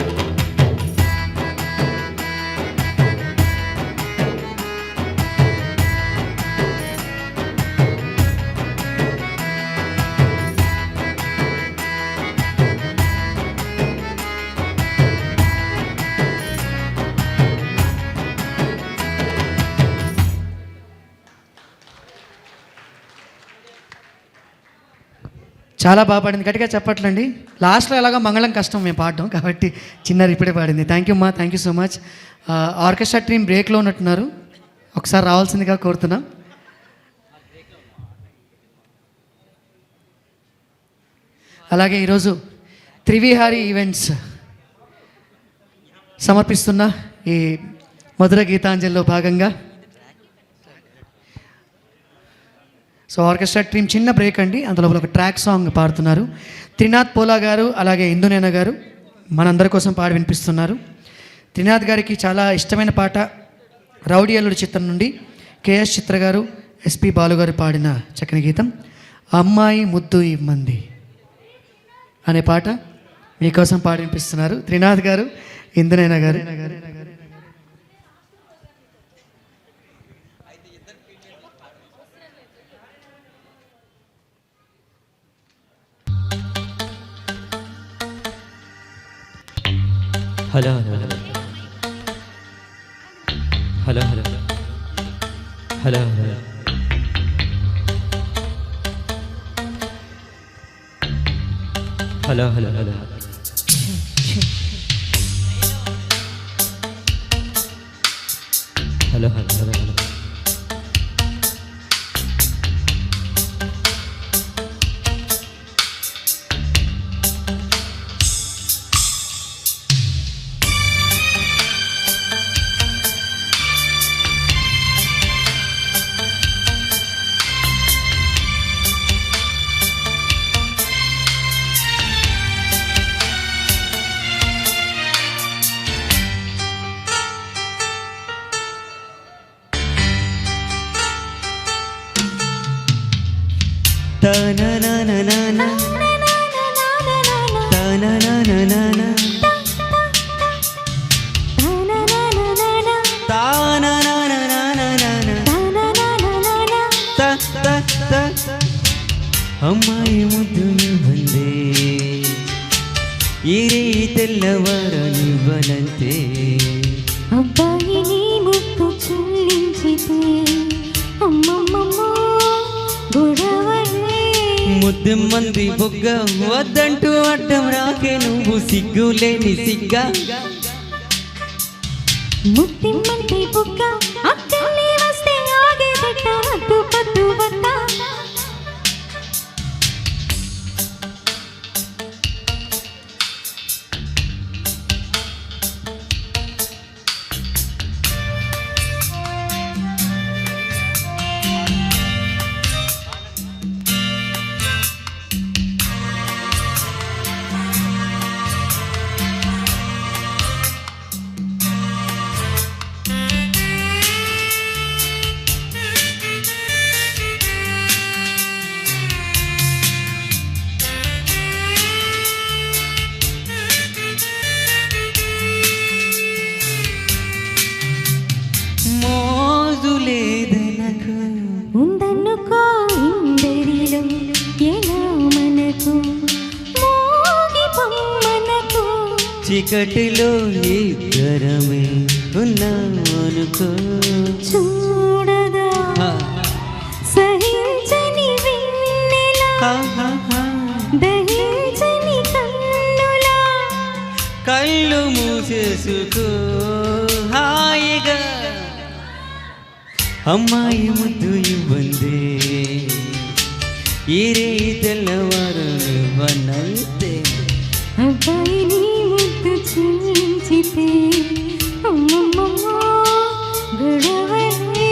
చాలా బాగా పాడింది. గట్టిగా చెప్పట్లండి. లాస్ట్లో ఎలాగో మంగళం కష్టం మేము పాడడం కాబట్టి చిన్నారి ఇప్పుడే పాడింది. థ్యాంక్ యూ మా, thank you so much. Orchestra team బ్రేక్లో ఉన్నట్టున్నారు, ఒకసారి రావాల్సిందిగా కోరుతున్నాం. అలాగే ఈరోజు త్రివిహారీ ఈవెంట్స్ సమర్పిస్తున్న ఈ మధుర గీతాంజలిలో భాగంగా సో ఆర్కెస్ట్రా టీం చిన్న బ్రేక్ అండి, అందులో ఒక ట్రాక్ సాంగ్ పాడుతున్నారు. త్రినాథ్ పోలా గారు అలాగే ఇందునేన గారు మనందరి కోసం పాడి వినిపిస్తున్నారు. త్రినాథ్ గారికి చాలా ఇష్టమైన పాట రౌడీ అల్లుడు చిత్రం నుండి కేఎస్ చిత్ర గారు ఎస్పి బాలు గారు పాడిన చక్కని గీతం. అమ్మాయి ముద్దు ఇమ్మంది అనే పాట మీకోసం పాడిపిస్తున్నారు త్రినాథ్ గారు, ఇంద్రనైన గారు. Hello hello hello hello hello hello hello hello hello hello hello hello hello Ta-na-na-na-na-na Ta-na-na-na-na-na Ta-na-na-na-na-na-na Ta-ta-ta అమ్మాయి ముద్దు ఇవ్వందే ఈ తెల్లవారనివ్వనంతే అబ్బాయి నీ ముక్కు చెల్లించితే అమ్మమ్మమ్మ గొడవలే ముద్దెమ్మంది బొగ్గ వద్దంటూ అడ్డం రాకే నువ్వు సిగ్గులేని సిగ్గా ముత్తిమ్మంటే బుగ్గ అక్కల్ని వస్తే ఆగే పెట్ట వద్దు పద్దు వద్ద మోజులేదనకు ఉందనుకో ఇందరిలో ఎలా మనకు మోగి పొమ్మనకు చీకటిలో ఇద్దరమే ఉన్నామనుకో చూడదా సహించని వెన్నెలా దహించని కన్నులా కళ్ళు మూసేసుకో హాయిగా అమ్మాయి ముద్దు ఇవ్వందే ఈ తెల్లవారు ఇవ్వనంతే అబ్బాయి నీ ముద్దు చెల్లించితే అమ్మమ్మమ్మ గొడవలే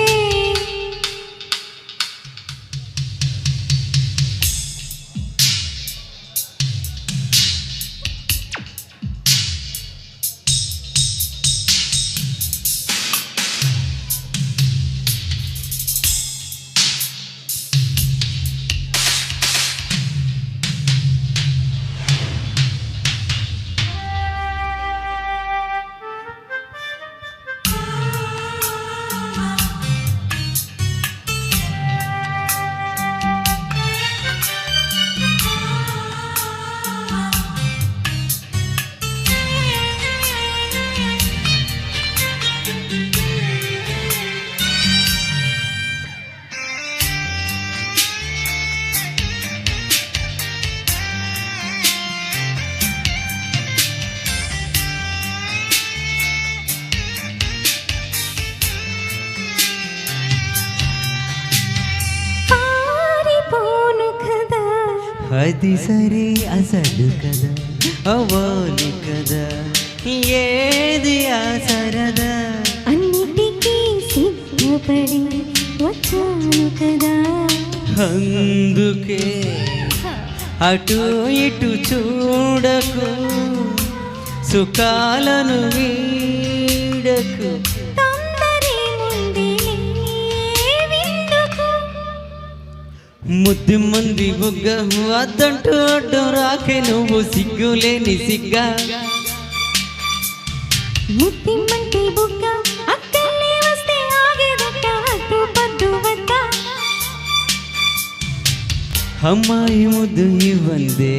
అది సరే అసలు కదా అవ్వాలి కదా ఏది ఆ సరదా అన్నిటికీ సిద్ధపడి వచ్చాను కదా అందుకే అటు ఇటు చూడకు సుఖాలను వీడకు తొందరే ముందే విందుకు ముద్దు మంది బుగ్గ అద్దంటూ అడ్డు రాకే నువ్వు సిగ్గులేని సిగ్గా ముద్దిమ్మంటి బుగ్గ అక్కల్ని వస్తే ఆగేదట అడ్డు పద్దు వద్ద అమ్మాయి ముద్దు ఇవ్వందే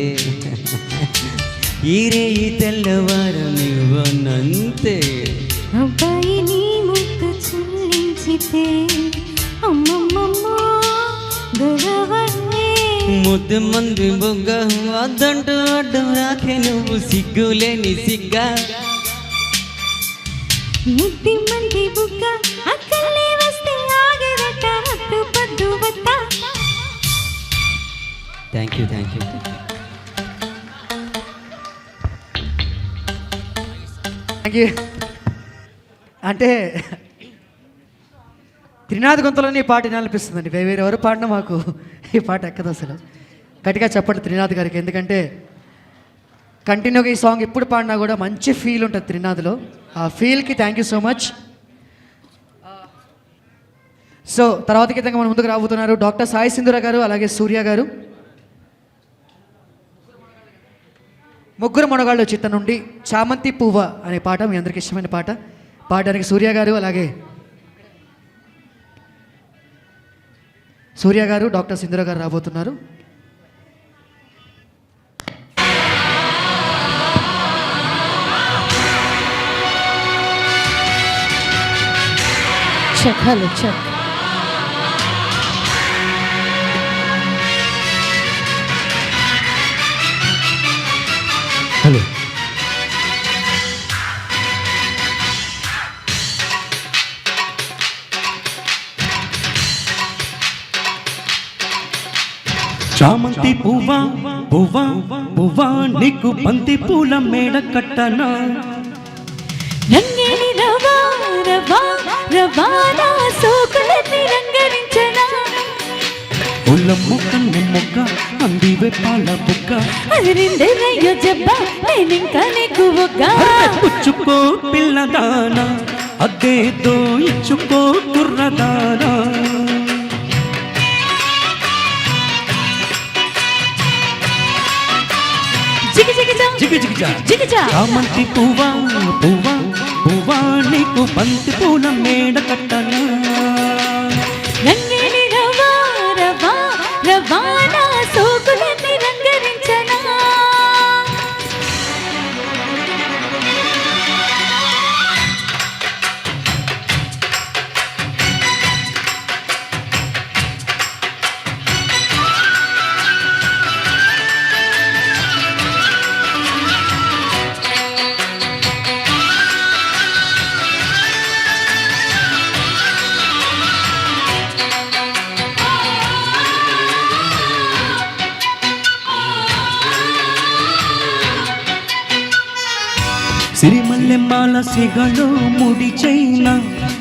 ఈరేయి తెల్లవారనివ్వనంతే అబ్బాయి నీ ముద్దు చెల్లించితే అమ్మమ్మమ్మ గొడవన్నే ముద్దు మంది బుగ్గ అద్దంటూ అడ్డు రాకే నువ్వు సిగ్గులేని సిగ్గా ముద్దిమ్మంటి బుగ్గ అక్కల్ని వస్తే ఆగేదట అడ్డు పద్దు వద్ద థ్యాంక్ యూ థ్యాంక్ యూ. అంటే త్రినాథ్ గొంతులోని ఈ పాట వినాలనిపిస్తుందండి. వేరే ఎవరు పాడినా మాకు ఈ పాట ఎక్కదు అసలు. గట్టిగా చెప్పండి త్రినాథ్ గారికి, ఎందుకంటే కంటిన్యూగా ఈ సాంగ్ ఎప్పుడు పాడినా కూడా మంచి ఫీల్ ఉంటుంది త్రినాథ్లో. ఆ ఫీల్కి thank you so much. So తర్వాత గీతంగా మన ముందుకు రాబోతున్నారు డాక్టర్ సాయి సింధూర గారు, అలాగే సూర్య గారు. ముగ్గురు మనగాళ్ళు చిత్తం నుండి చామంతి పువ్వ అనే పాట మీ అందరికి ఇష్టమైన పాట పాడడానికి సూర్య గారు, అలాగే సూర్య గారు, డాక్టర్ సింధూర గారు రాబోతున్నారు. హలో చెక్ హలో చామంతి పువ్వా పువ్వా పువ్వా నీకు బంతి పూల మేడ కట్టనా రంగేలి రవా రవా రవాణా సోకులన్నీ రంగరించనా ఒళ్ళమ్మ కన్ను మొక్క అందివే పాల బుక్క అదిరిందెరయ్యో జబ్బ నేనింకా నీకు ఒక్క పుచ్చుకో పిల్లదానా అద్దేదో ఇచ్చుకో కుర్రదానా జిగి జిగి జా జిగి జిగి జా జిగి జా చామంతి పువ్వా పువ్వా పువ్వా నీకు బంతి పూల మేడ కట్టనా రంగేలి రవా రవా రవాణా సోకులన్నీ రంగరించనా సిరిమల్లెమ్మాల సిగలో ముడి చైనా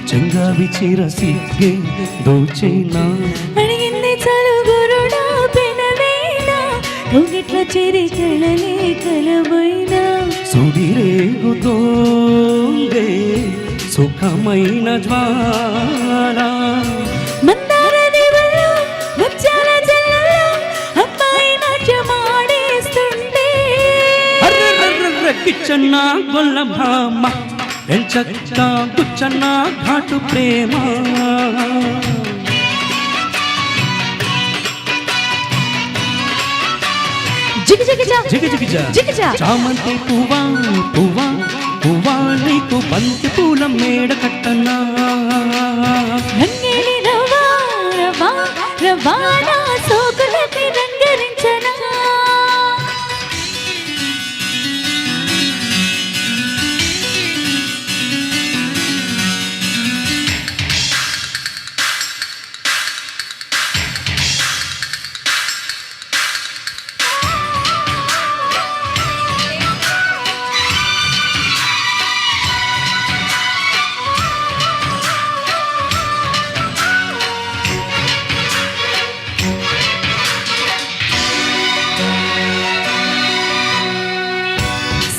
చెంగావి చీర సిగ్గే దోచైనా అడిగింది చాలు గురుడా పెనవేనా రుగిట్ల చెరి కళలే కలబోయినా సుడిరేగుతోందే సుఖమైన జ్వాల మందార దివల్లో ముత్యాల జల్లలో అమ్మాయి నాట్యమాడేస్తుంటే కిచ్చన్న గొల్ల భామ ఎంచక్క గుచ్చన్న ఘాటు ప్రేమ జిగి జిగి జా జిగి జిగి జా జిగి జా చామంతి పువ్వా పువ్వా పువ్వా నీకు బంతి పూల మేడ కట్టనా రంగేలి రవా రవా రవాణా సోకులన్నీ రంగరించనా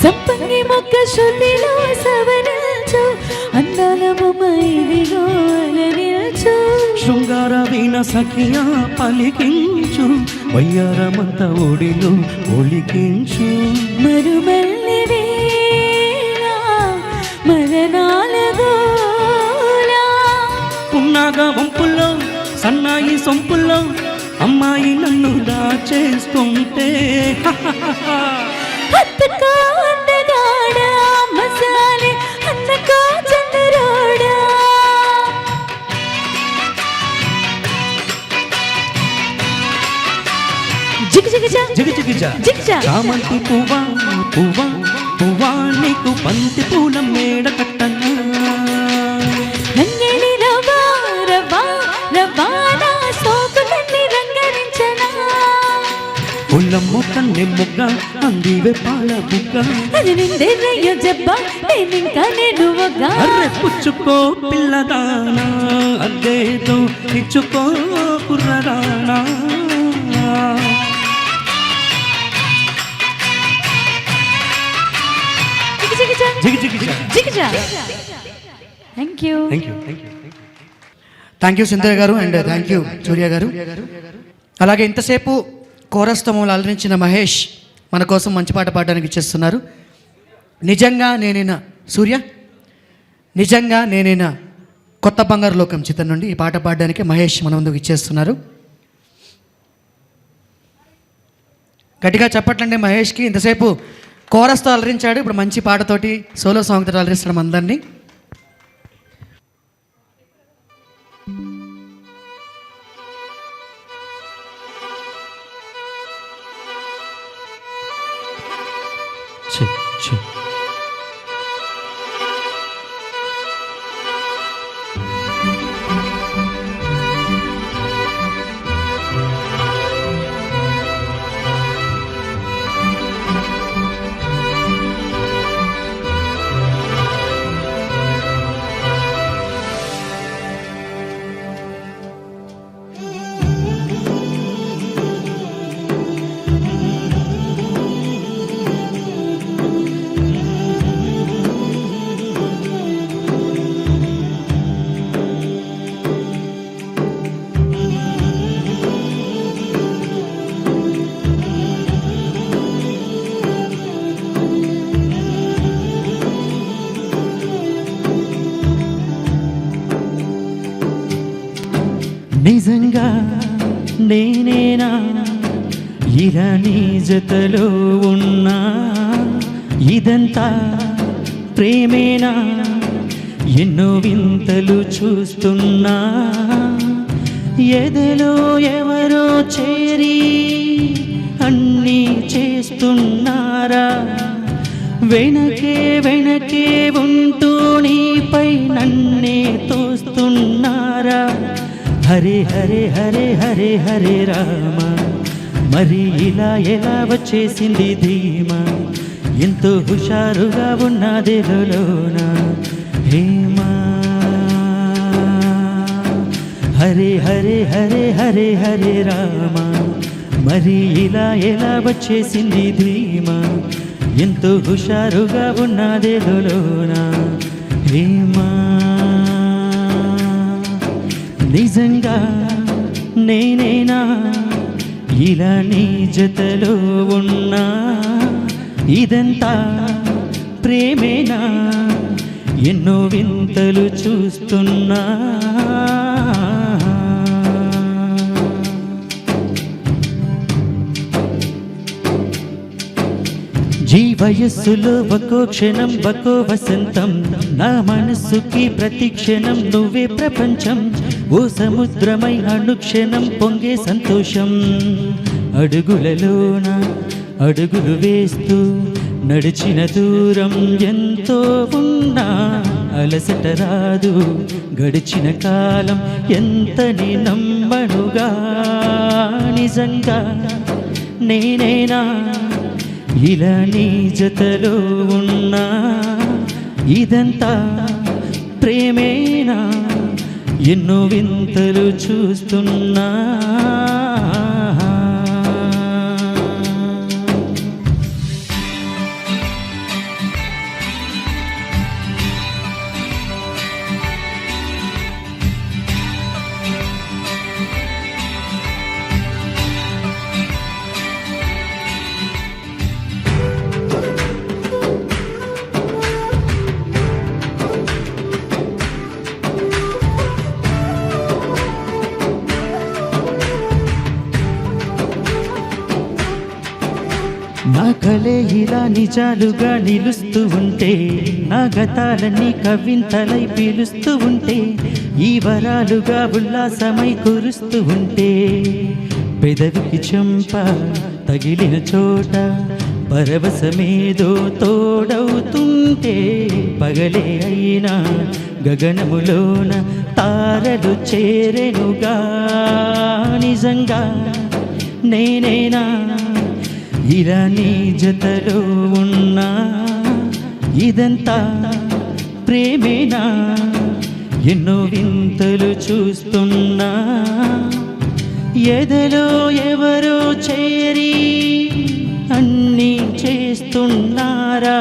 సంపంగి మొక్క శృతిలో సవరించు అందాల బొమ్మ ఇదిగో అలరించు శృంగార వీణ సఖియా పలికించు ఒలికించు వయ్యారమంతా ఒడిలో ఒలికించు మరుమల్లి వేళ మరణాల గోల పున్నాగా వంపుల్లో సన్నాయి సొంపుల్లో అమ్మాయి నన్ను దాచేస్తుంటే హత్తుకో అందగాడా మసాలే అన్నకో చంద్రోడా జిగ్ జిగ్ జా జిగిజిగిజా జిగ్ జా చామంతి పువ్వా పువ్వా పువ్వా నీకు బంతి పూల మేడ కట్టనా రంగేలి రవా రవా రవాణా సోకులన్నీ రంగరించనా ఉల్లమ్మ కన్నె ముగ్గ అందివే పాల బుగ్గ అది నిందెర్రయ్య జబ్బ నేను ఒగ్గ అర్రె పుచ్చుకో పిల్లదానా అద్దేదో ఇచ్చుకో కుర్రదానా జిగ్ జిగ్ జా జిగిజిగిజా జిగ్ జా thank you thank you thank you thank you Sindhayya garu and thank you సూర్య గారు. అలాగే ఇంతసేపు కోరస్తో మమ్మల్ని అలరించిన మహేష్ మన కోసం మంచి పాట పాడడానికి ఇచ్చేస్తున్నారు. నిజంగా నేనైనా సూర్య నిజంగా నేనైనా కొత్త బంగారు లోకం చిత్రం నుండి ఈ పాట పాడడానికి మహేష్ మన ముందుకు ఇచ్చేస్తున్నారు. గట్టిగా చెప్పట్లండి మహేష్కి. ఇంతసేపు కోరస్తో అలరించాడు, ఇప్పుడు మంచి పాటతోటి సోలో సాంగ్తో అలరిస్తాడు అందరినీ. ఛీ, ఛీ. నిజంగా నేనేనా ఇలా నీ జతలో ఉన్నా ఇదంతా ప్రేమేనా ఎన్నో వింతలు చూస్తున్నా ఎదలో ఎవరో చేరి అన్నీ చేస్తున్నారా వెనకే వెనకే ఉంటూ నీపై నన్నే తోస్తున్నారా హరే హరే హరే హరే హరే రామ మరి ఇలా ఎలా వచ్చేసింది ధీమా ఎంతో హుషారుగా ఉన్నదిలోన హేమా హరే హరే హరే హరే హరే రామ మరి ఇలా ఎలా వచ్చేసింది ధీమా ఎంతో హుషారుగా ఉన్నదిలోన హేమా నిజంగా నేనేనా ఇలా నీ జతలో ఉన్నా ఇదంతా ప్రేమేనా ఎన్నో వింతలు చూస్తున్నా వయస్సులో ఒక్కో క్షణం ఒక్కో వసంతం నా మనస్సుకి ప్రతి క్షణం నువ్వే ప్రపంచం ఓ సముద్రమై అనుక్షణం పొంగే సంతోషం అడుగులలోన అడుగులు వేస్తూ నడిచిన దూరం ఎంతో ఉన్నా అలసట రాదు గడిచిన కాలం ఎంతని నమ్మనుగా నిజంగా నేనేనా ఇలా నీ జతలో ఉన్నా ఇదంతా ప్రేమేనా ఎన్నో వింతలు చూస్తున్నా నా కలే ఇలా నిజాలుగా నిలుస్తూ ఉంటే, నా గతాలన్నీ కవింతలై పీలుస్తూ ఉంటే, ఈ వరాలుగా ఉల్లాసమై కురుస్తూ ఉంటే, పెదవికి చెంప తగిలిన చోట పరవశమేదో తోడవుతుంటే, పగలే అయినా గగనములోన తారలు చేరెనుగా, నిజంగా నేనేనా ఇలా నీ జతలో ఉన్నా, ఇదంతా ప్రేమేనా, ఎన్నో వింతలు చూస్తున్నా, ఎదలో ఎవరో చేరి అన్నీ చేస్తున్నారా,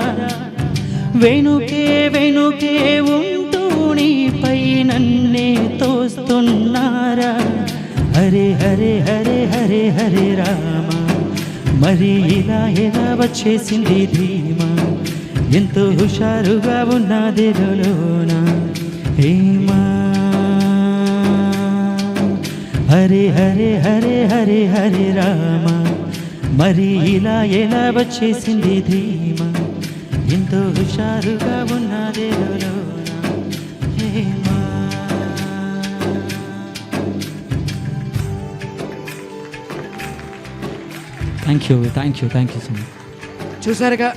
వెనుకే వెనుకే ఉంటూ నీపై నన్నే తోస్తున్నారా, హరే హరే హరే హరే హరే రామ, మరి ఇలా ఎలా వచ్చేసింది ధీమా, ఎంతో హుషారుగా ఉన్నదిలోన హేమా, హరే హరే హరే హరే హరే రామ, మరి ఇలా ఎలా వచ్చేసింది ధీమా, ఎంతో హుషారుగా ఉన్నదిలోన హేమా. Thank you so much. చూసారుగా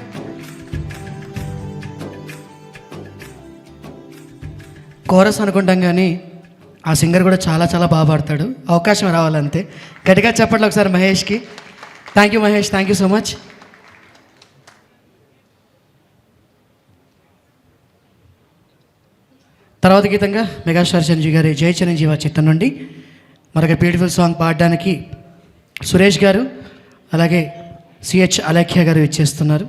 కోరస్ అనుకుంటాం కానీ ఆ సింగర్ కూడా చాలా చాలా బాగా పాడతాడు. అవకాశం రావాలంతే. గట్టిగా చెప్పండి ఒకసారి మహేష్కి. Thank you Mahesh, thank you so much. తర్వాత గీతంగా మెగాస్టార్ చిరంజీవి గారి జై చిరంజీవ చిత్రం నుండి మరొక బ్యూటిఫుల్ సాంగ్ పాడడానికి సురేష్ గారు అలాగే సిహెచ్ అలేఖ్య గారు ఇచ్చేస్తున్నారు.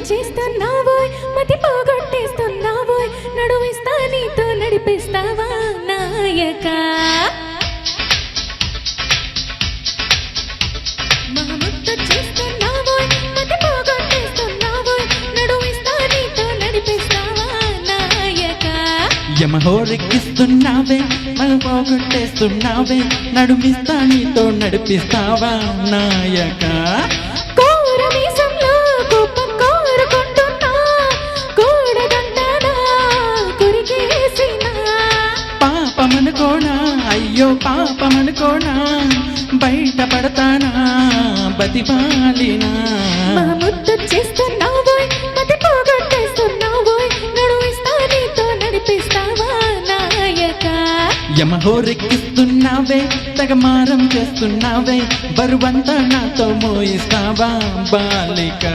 చేస్తున్నావోయ్, మతి పోగొట్టేస్తున్నావోయ్, నడువిస్తా నీతో నడిపిస్తావా నాయక, మహముద్ద చేస్తున్నావోయ్, మతి పోగొట్టేస్తున్నావోయ్, నడువిస్తా నీతో నడిపిస్తావా నాయక, యమహోరెక్కిస్తున్నావే, మనం పోగొట్టేస్తున్నావే, నడుమిస్తా నీతో నడిపిస్తావా నాయక, పాపమనుకోనా, అయ్యో పాపమనుకోనా, బయట పడతానా బతిమాలినా, ముద్దు చేస్తున్నావోయ్, మతి పోగొట్టేస్తున్నావోయ్, నడువిస్తా నీతో నడిపిస్తావా నాయక, యమహోరెక్కిస్తున్నావే, తగమారం చేస్తున్నావే, బరువంతా నాతో మోయిస్తావా బాలిక,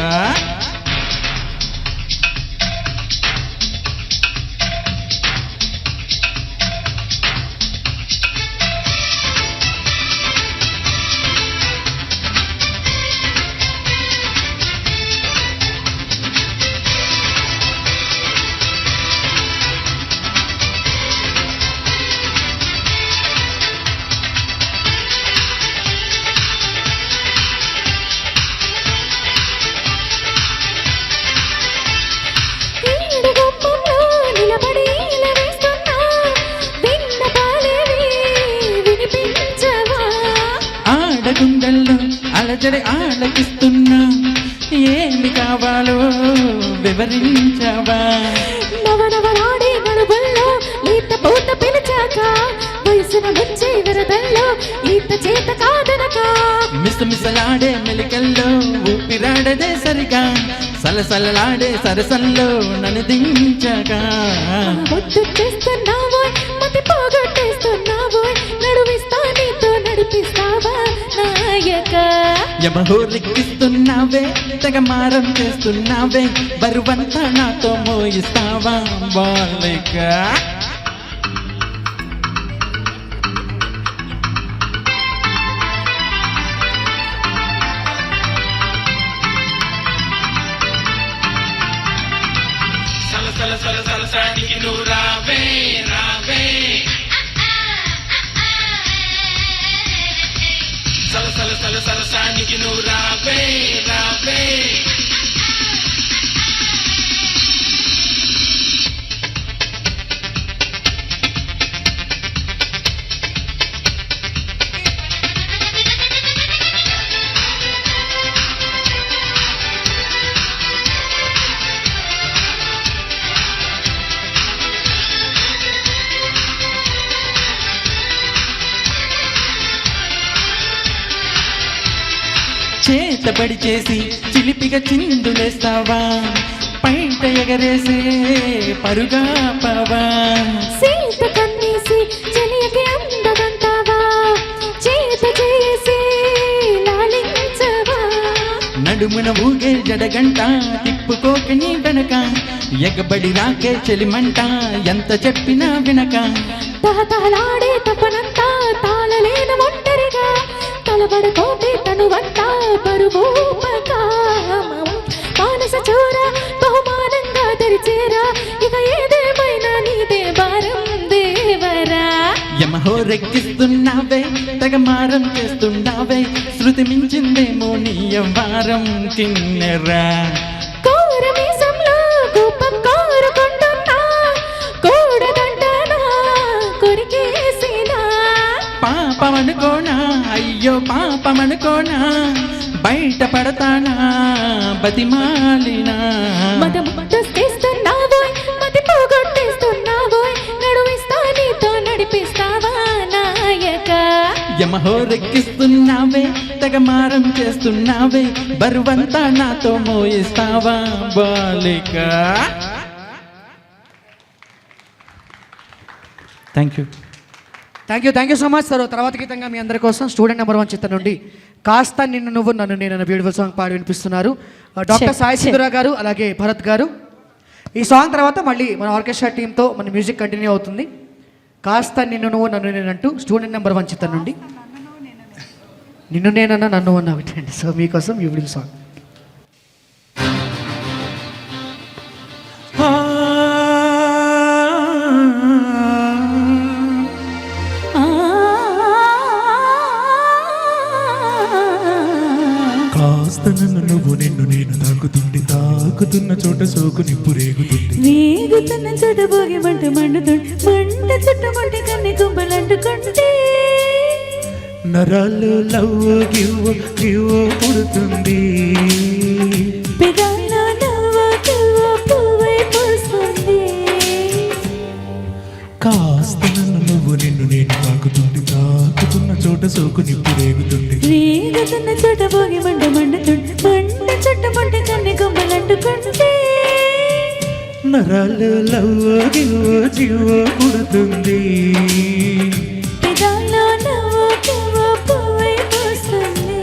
గుండెల్లో అలజడి ఆలకిస్తున్నా, ఏమి కావాలో వివరించవా, నవనవలాడే నడుబల్లో ఈత పూత పిలిచాక, వయసున వచ్చే వరదల్లో ఈత చేత కాదనక, మిసమిసలాడే మెలికల్లో ఊపిరాడదే సరిగా, సలసలలాడే సరసల్లో నన్ను దించగా, ముద్దు చేస్తున్నావోయ్, మతి పోగొట్టేస్తున్నావోయ్, నడువిస్తా నీతో నడిపిస్తావా నా నాయక యమహోరెక్కిస్తున్నావే తెగ మారం చేస్తున్నావే బరువంతా నాతో మోయిస్తావా బాలిక చేతబడి చేసి చిలిపిగా చిందులేస్తావా పైట ఎగరేసే పరుగా పవా సీత కన్నేసి చెలియకి అందదంటావా చేత చేసి లాలించవా నడుమున ఊగే జడగంట తిప్పుకోక నీ వెనక ఎగబడి రాకే చెలిమంట ఎంత చెప్పినా వినక తహతహలాడే తపనంతా తాళలేని ఒంటరిగా తలబడుకోటి తనువంత బరువూపక మానస చోర బహుమానంగా తెరిచేరా ఇక ఏదేమైనా నీదే భారం దేవరా యమహోరెక్కిస్తున్నావే తెగ మారం చేస్తున్నావే శృతి మించిందేమో నీ వారం కిన్నెరా కోరమీసంలో కూపం కోరుకుంటున్నా కూడదంటానా కొరికేసినా పాపమనుకోనా అయ్యో పాపమనుకోనా బయట పడతానా బతిమాలినా మదముట్టేస్తున్నావోయ్ మతి పోగొట్టేస్తున్నావోయ్ నడువిస్తా నీతో నడిపిస్తావా నాయక యమహోరెక్కిస్తున్నావే తెగ మారం చేస్తున్నావే బరువంతా నాతో మోయిస్తావా బాలిక thank you thank you so much sir. తర్వాత గీతంగా మీ అందరి కోసం స్టూడెంట్ నెంబర్ 1 చిత్రం నుండి కాస్త నిన్ను నువ్వు నన్ను నేను అన్న బ్యూటిఫుల్ సాంగ్ పాడి వినిపిస్తున్నారు డాక్టర్ సాయి సింధురా గారు అలాగే భరత్ గారు. ఈ సాంగ్ తర్వాత మళ్ళీ మన ఆర్కెస్ట్రా టీంతో మన మ్యూజిక్ కంటిన్యూ అవుతుంది. కాస్త నిన్ను నువ్వు నన్ను నేను అంటూ స్టూడెంట్ నెంబర్ 1 చిత్రం నుండి నిన్ను నేనన్నా నన్ను అన్నా పెట్టండి. సో మీకోసం బ్యూటిఫుల్ సాంగ్. కాస్త నన్ను నువ్వు నిన్ను నేను తాకుతున్న చోట సోకు నిప్పు రేగుతుంది వేగుతున్న చోట భోగి మంట మండుతుంటే మంట చుట్టమంటే కన్ని కుంపలంటుకుంటే నరాలు లవ్వు గివ్వు పుడుతుంది పెదాల్లో నవ్వు కివ్వు పువ్వై పూస్తుంది కాస్త నన్ను నువ్వు నిన్ను నేను తాకుతున్న చోట సోకు నిప్పు రేగుతుంది వేగుతున్న చోట భోగి మంట మండుతుంటే మంట చుట్టమంటే కన్ని కుంపలంటుకుంటే నరాలు లవ్వు గివ్వు పుడుతుంది పెదాల్లో నవ్వు కివ్వు పువ్వై పూస్తుంది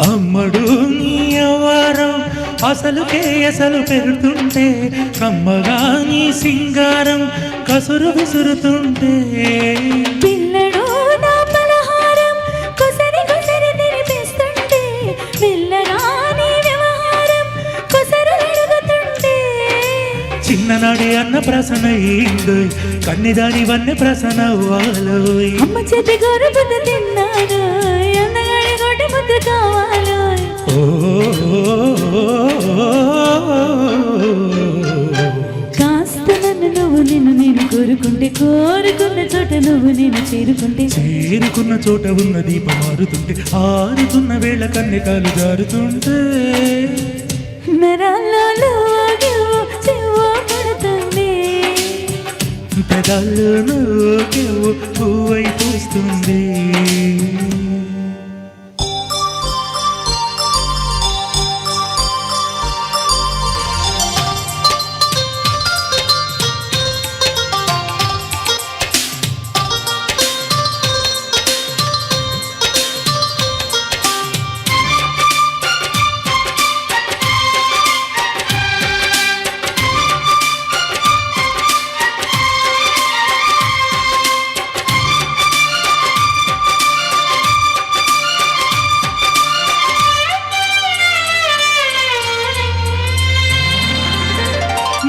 అమ్మడు నీ అవారం అసలుకే అసలు పెడుతుంటే కమ్మగా నీ సింగారం కసురు విసురుతుంటే పిల్లడు నా పలహారం కొసరి కొసరి తినిపిస్తుంటే పిల్లగా నీ వ్యవహారం కొసరు అడుగుతుంటే చిన్ననాడి అన్న ప్రసన అయిండు కన్నిదాని వన్నె ప్రసన అవ్వాలో అమ్మ చేతి గోరు బుద్ధ తిన్నాను అందగాడి గోటి ముద్దు కావాలో కాస్త నన్ను నువ్వు నిన్ను నేను కోరుకుంటే కోరుకున్న చోట నువ్వు నేను చేరుకుంటే చేరుకున్న చోట ఉన్న దీపం మారుతుంటే ఆరుతున్న వేళ కన్నెకాలు జారుతుంటే నరాలలో ఆగేవో చెవో పడుతుంది పెదాల్లో నోకేవో పువ్వై పూస్తుంది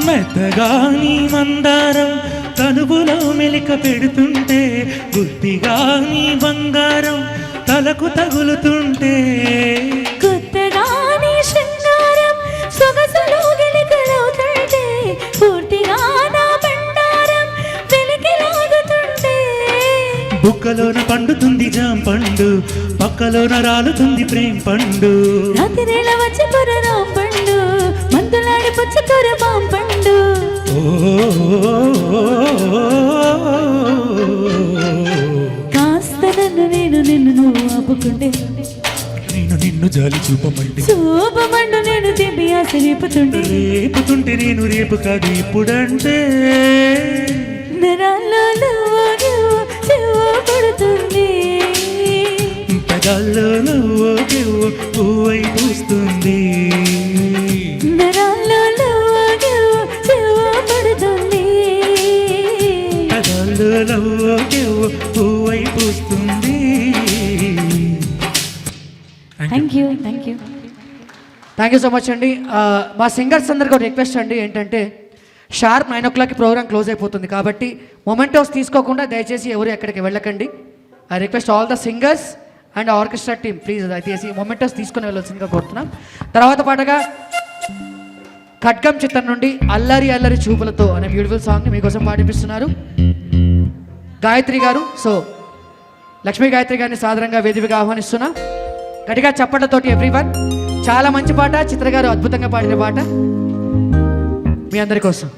మెత్తగాని మందారం తనువులో మెలిక పెడుతుంటే బుద్ధిగాని బంగారం తలకు తగులుతుంటే కొత్తగానే శృంగారం సొగసులో గిలికలవుతుంటే పూర్తిగా నా బండారం వెలికిలాగుతుంటే బుక్కలోన పండుతుంది జాం పండు పక్కలోన రాలుతుంది ప్రేమ పండు రాత్రినేల వచ్చి పురరాం పండు మందులాడి పుచ్చుకూర బాం పండు ఓ కాస్త నిన్ను నువ్వు ఆపుకుంటే నేను నిన్ను జాలి చూపమంటే శోభమండు నేను తిండి ఆశ రేపుతుంటే రేపుతుంటే నేను రేపు కాదు ఇప్పుడంటే నరాలలో ఆగేవో చెవో పడుతుంది పెదాల్లో నవ్వోకేవో పువ్వై పూస్తుంది నరాలలో ఆగేవో చెవో పడుతుంది పెదాల్లో నవ్వోకేవో పువ్వై పూస్తుంది thank you thank you so much అండి. మా సింగర్స్ అందరికీ ఒక రిక్వెస్ట్ అండి, ఏంటంటే షార్ప్ 9 o'clockకి ప్రోగ్రామ్ క్లోజ్ అయిపోతుంది కాబట్టి మొమెంటోస్ తీసుకోకుండా దయచేసి ఎవరు ఎక్కడికి వెళ్ళకండి. I request all the singers and orchestra team please దయచేసి మొమెంటోస్ తీసుకొని వెళ్ళాల్సిందిగా కోరుతున్నాం. తర్వాత పాటగా ఖడ్గం చిత్రం నుండి అల్లరి అల్లరి చూపులతో అనే బ్యూటిఫుల్ సాంగ్ని మీకోసం పాడిపిస్తున్నారు గాయత్రి గారు. సో లక్ష్మీ గాయత్రి గారిని సాధారణంగా వేదికగా ఆహ్వానిస్తున్నా. గట్టిగా చప్పట్లతోటి ఎవ్రీవన్. చాలా మంచి పాట, చిత్ర గారు అద్భుతంగా పాడిన పాట మీ అందరి కోసం.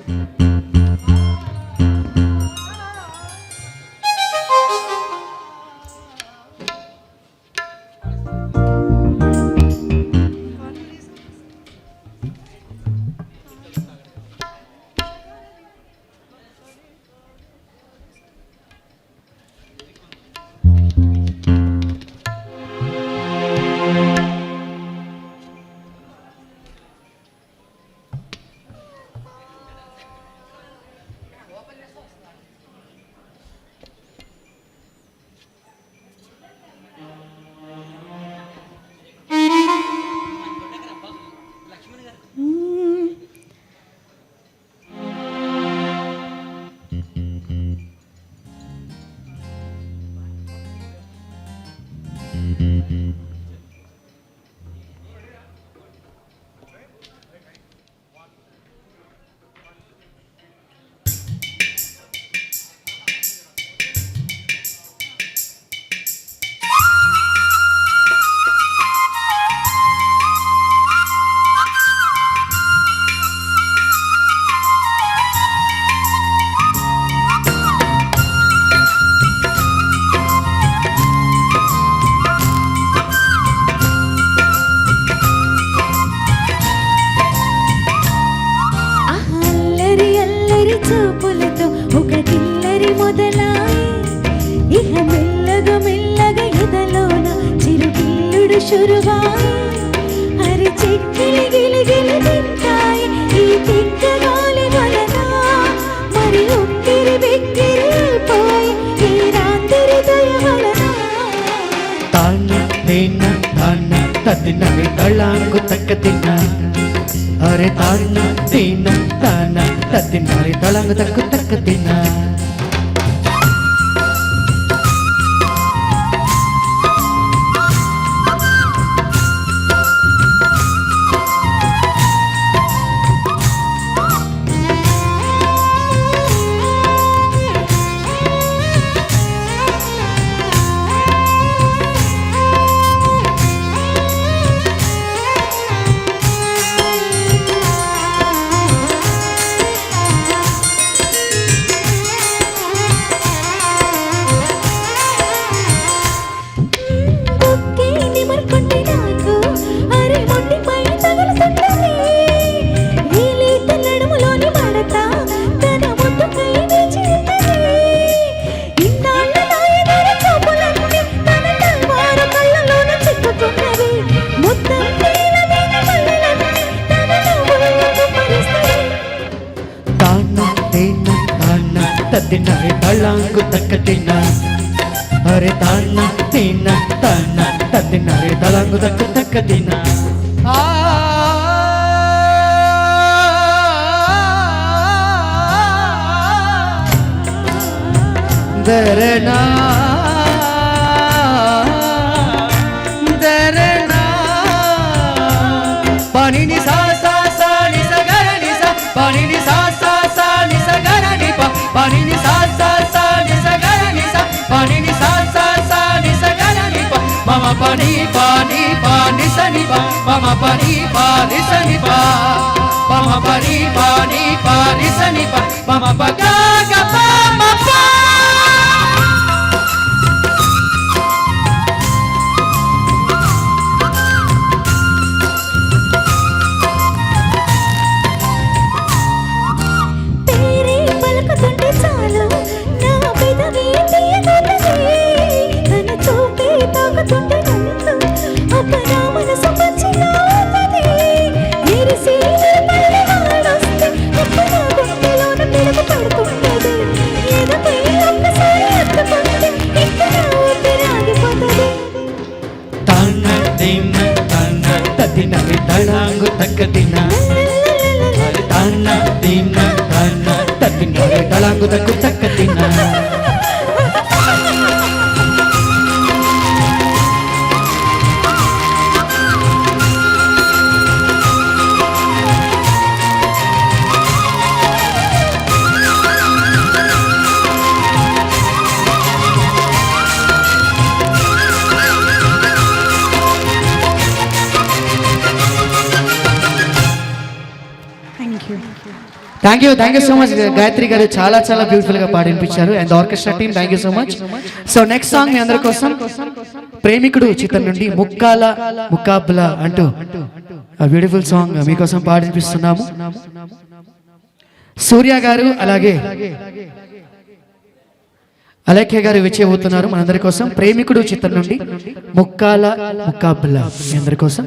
శురువాయి హరి చెక్కిలి గిలి గిలి తింటాయి ఈ తిక్క గాలి వలన మరి ఉక్కిరి బిక్కిరి పోయి ఈ రాత్రి దయ వలన తాన్న తేన్న తాన్న తదినవి తళాంగు తక్క తిన్న అరే తాన్న తేన్న తాన్న తదినవి తళాంగు తక్కు తక్క తిన్న తాన్న తిన్న తన్న తత్తినరే తలంగు తక్క తక్క తిన్న దరనా దరనా పనిని సా సా సా ని స గ ర ని స పనిని సా సా సా ని స గ ర ని ప పనిని సా సా సా ని స గ ర ని స పనిని సా సా సా ని స గ ర ని ప మమ పని పాని పాని స ని ప మమ పని పాని స ని ప మమ పని పాని పాని స ని ప మమ ప గ గ ప మ ప తళంగు తక్క తిన్న తన్న తిన్న తన్న తత్తినరే తళంగు తక్కు తక్క తిన్న thank you so much Gayatri garu చాలా చాలా బ్యూటిఫుల్ గా పాడిపించారు and orchestra team thank you so much so next song మీ అందరి కోసం ప్రేమికుడు చిత్రం నుండి ముక్కాల ముకాబులా అంటూ బ్యూటిఫుల్ సాంగ్ మీకోసం పాడిపిస్తున్నాము సూర్య గారు అలాగే అలేఖ్య గారు విచ్చేయబోతున్నారు మనందరి కోసం ప్రేమికుడు చిత్రం నుండి ముక్కాల ముకాబులా మీ అందరి కోసం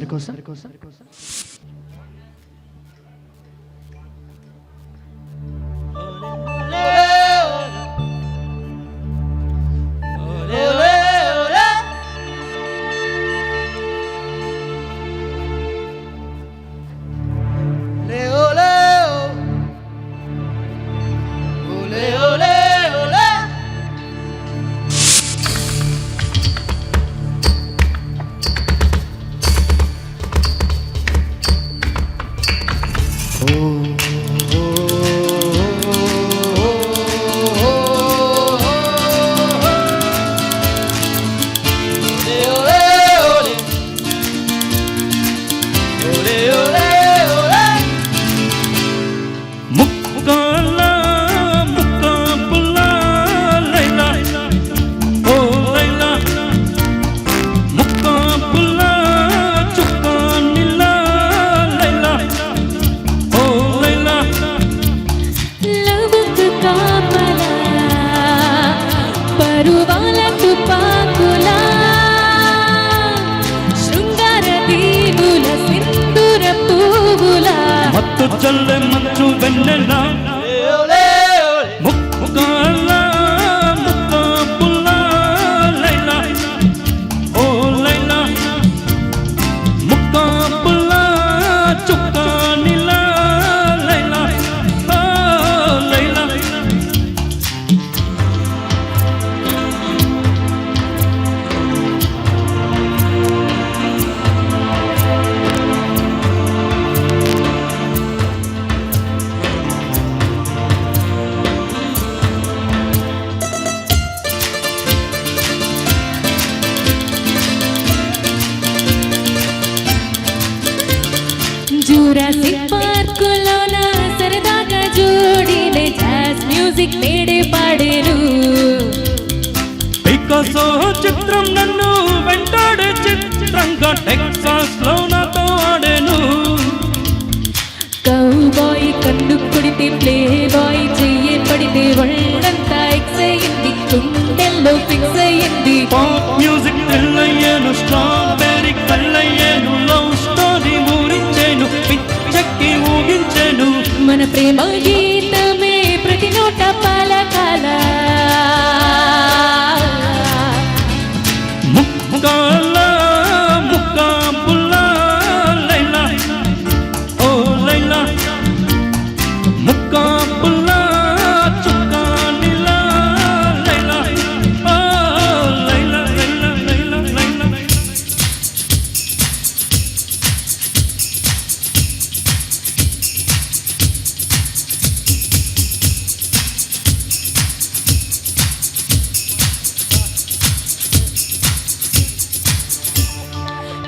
చల్లె మంచు వెన్నెల ముక్కాల ముకాబులా లైలా ఓ లైలా ముకాబులా చుక్కానిలా లైలా ఓ లైలా జూరాసిక్ పార్కులోన సరదాగా జోడీలే జాజ్ మ్యూజిక్ నేడే పాడేను పికాసో చిత్రం నన్ను వెంటాడే చిత్రంగా టెక్సాస్ లో నాతో ఆడేను కౌబాయ్ కన్ను కొడితే ప్లే బాయ్ చెయ్యి పడితే ఒళ్ళంతా ఎక్స్ అయ్యింది గుండెల్లో ఫిక్స్ అయ్యింది పాప్ మ్యూజిక్ థ్రిల్లయ్యాను స్ట్రాబెర్రీ కళ్ళయ్యాను లవ్ స్టోరీ ఊరించాను పిచ్చెక్కి ఊగించాను మన ప్రేమ గీతమే ప్రతి నోట పలకాల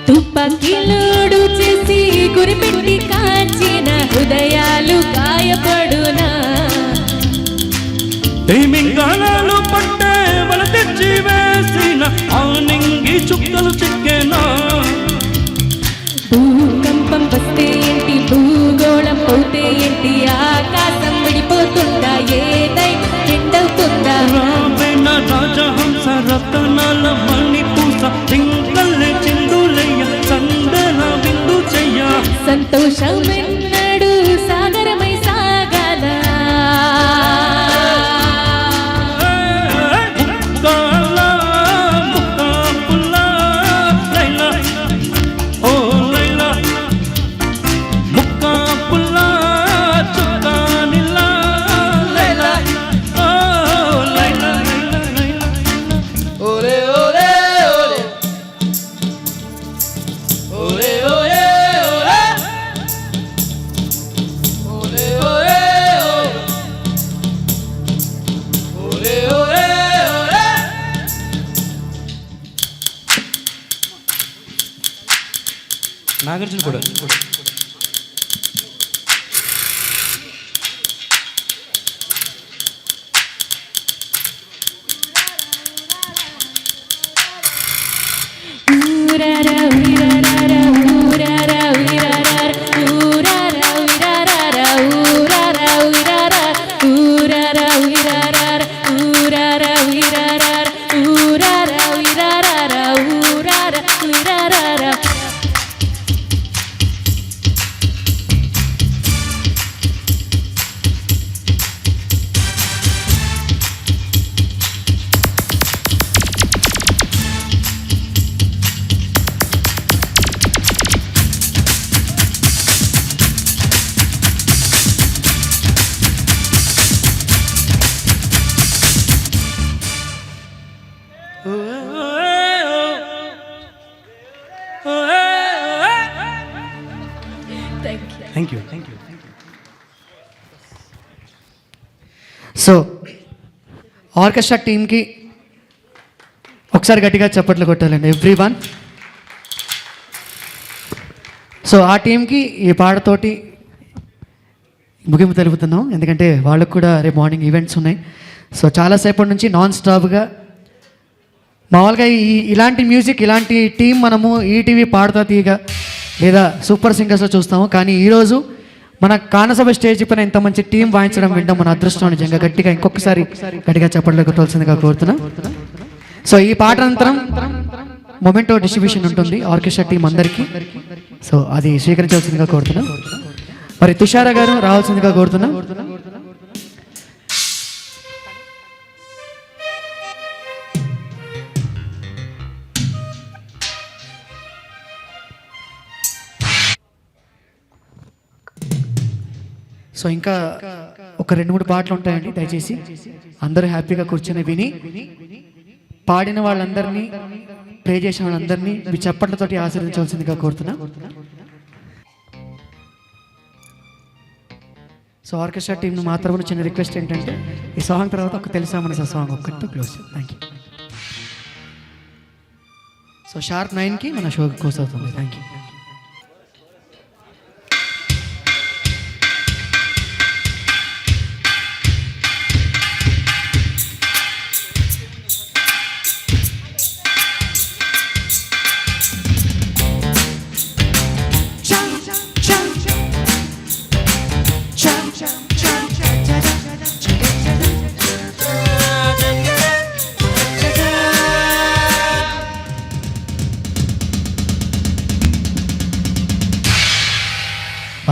తుపాకీలోడు చేసి గురిపెట్టి కాల్చిన హృదయాలు గాయపడునా మింగాలు పట్టే వల తెచ్చి వేసిన ఆనింగి చుక్కలు చెక్కేనా భూకంపం వస్తే ఏంటి భూగోళం పోతే ఏంటి ఆకాశం విడిపోతుందా ఏదై ఎండవుతుందా రావణ రాజహంస రతనాల మణిపూస చింగల్ చిందులయ్య సందన విందు చెయ్య సంతోషమెన్నడు సాగరమై సాగాల ముక్కాల ముక్కాపుల్ల లైలా ఓ లైలా ముక్కాపుల్ల చుక్కానిలా లైలా ఓ లైలా లైలా లైలా ఓలే ఓలే ఓలే ఓలే ఓలే ఓలే ఓలే ఓలే ఓలే ఓలే ఓలే నాగార్జున కూడా ఊరారా వీరారా ఊరారా వీరారా ఊరారా వీరారా ఊరారా వీరారా ఊరారా వీరారా ఊరారా వీరారా ఊరారా వీరారా ఊరారా వీరారా థ్యాంక్ యూ సో ఆర్కెస్ట్రా టీమ్కి ఒకసారి గట్టిగా చప్పట్లు కొట్టాలండి ఎవ్రీవన్. సో ఆ టీంకి ఈ పాటతోటి ముగింపు తెలుపుతున్నాం, ఎందుకంటే వాళ్ళకు కూడా రేపు మార్నింగ్ ఈవెంట్స్ ఉన్నాయి. సో చాలాసేపటి నుంచి నాన్ స్టాప్గా మామూలుగా ఇలాంటి మ్యూజిక్ ఇలాంటి టీం మనము ఈటీవీ పాడుతా తీయగా లేదా సూపర్ సింగర్స్లో చూస్తాము, కానీ ఈరోజు మన కానసభ స్టేజ్ పైన ఇంత మంచి టీం వాయించడం వింటాం మన అదృష్టం. నిజంగా గట్టిగా ఇంకొకసారి గట్టిగా చప్పట్లు కొట్టాల్సిందిగా కోరుతున్నాం. సో ఈ పాట అనంతరం మొమెంటో డిస్ట్రిబ్యూషన్ ఉంటుంది ఆర్కెస్ట్రా టీం అందరికీ. సో అది స్వీకరించాల్సిందిగా కోరుతున్నాం. మరి తుషారా గారు రావాల్సిందిగా కోరుతున్నాం. సో ఇంకా ఒక 2-3 పాటలు ఉంటాయండి, దయచేసి అందరూ హ్యాపీగా కూర్చొని విని పాడిన వాళ్ళందరినీ ప్లే చేసిన వాళ్ళందరినీ మీ చప్పట్లతోటి ఆశీర్వదించవలసిందిగా కోరుతున్నా. సో ఆర్కెస్ట్రా టీంను మాత్రం చిన్న రిక్వెస్ట్ ఏంటంటే ఈ సాంగ్ తర్వాత ఒక తెలుసా మనసా సాంగ్ ఒక్కటితో close. Thank you. So sharp 9కి మన షో క్లోజ్ అవుతుంది. Thank you.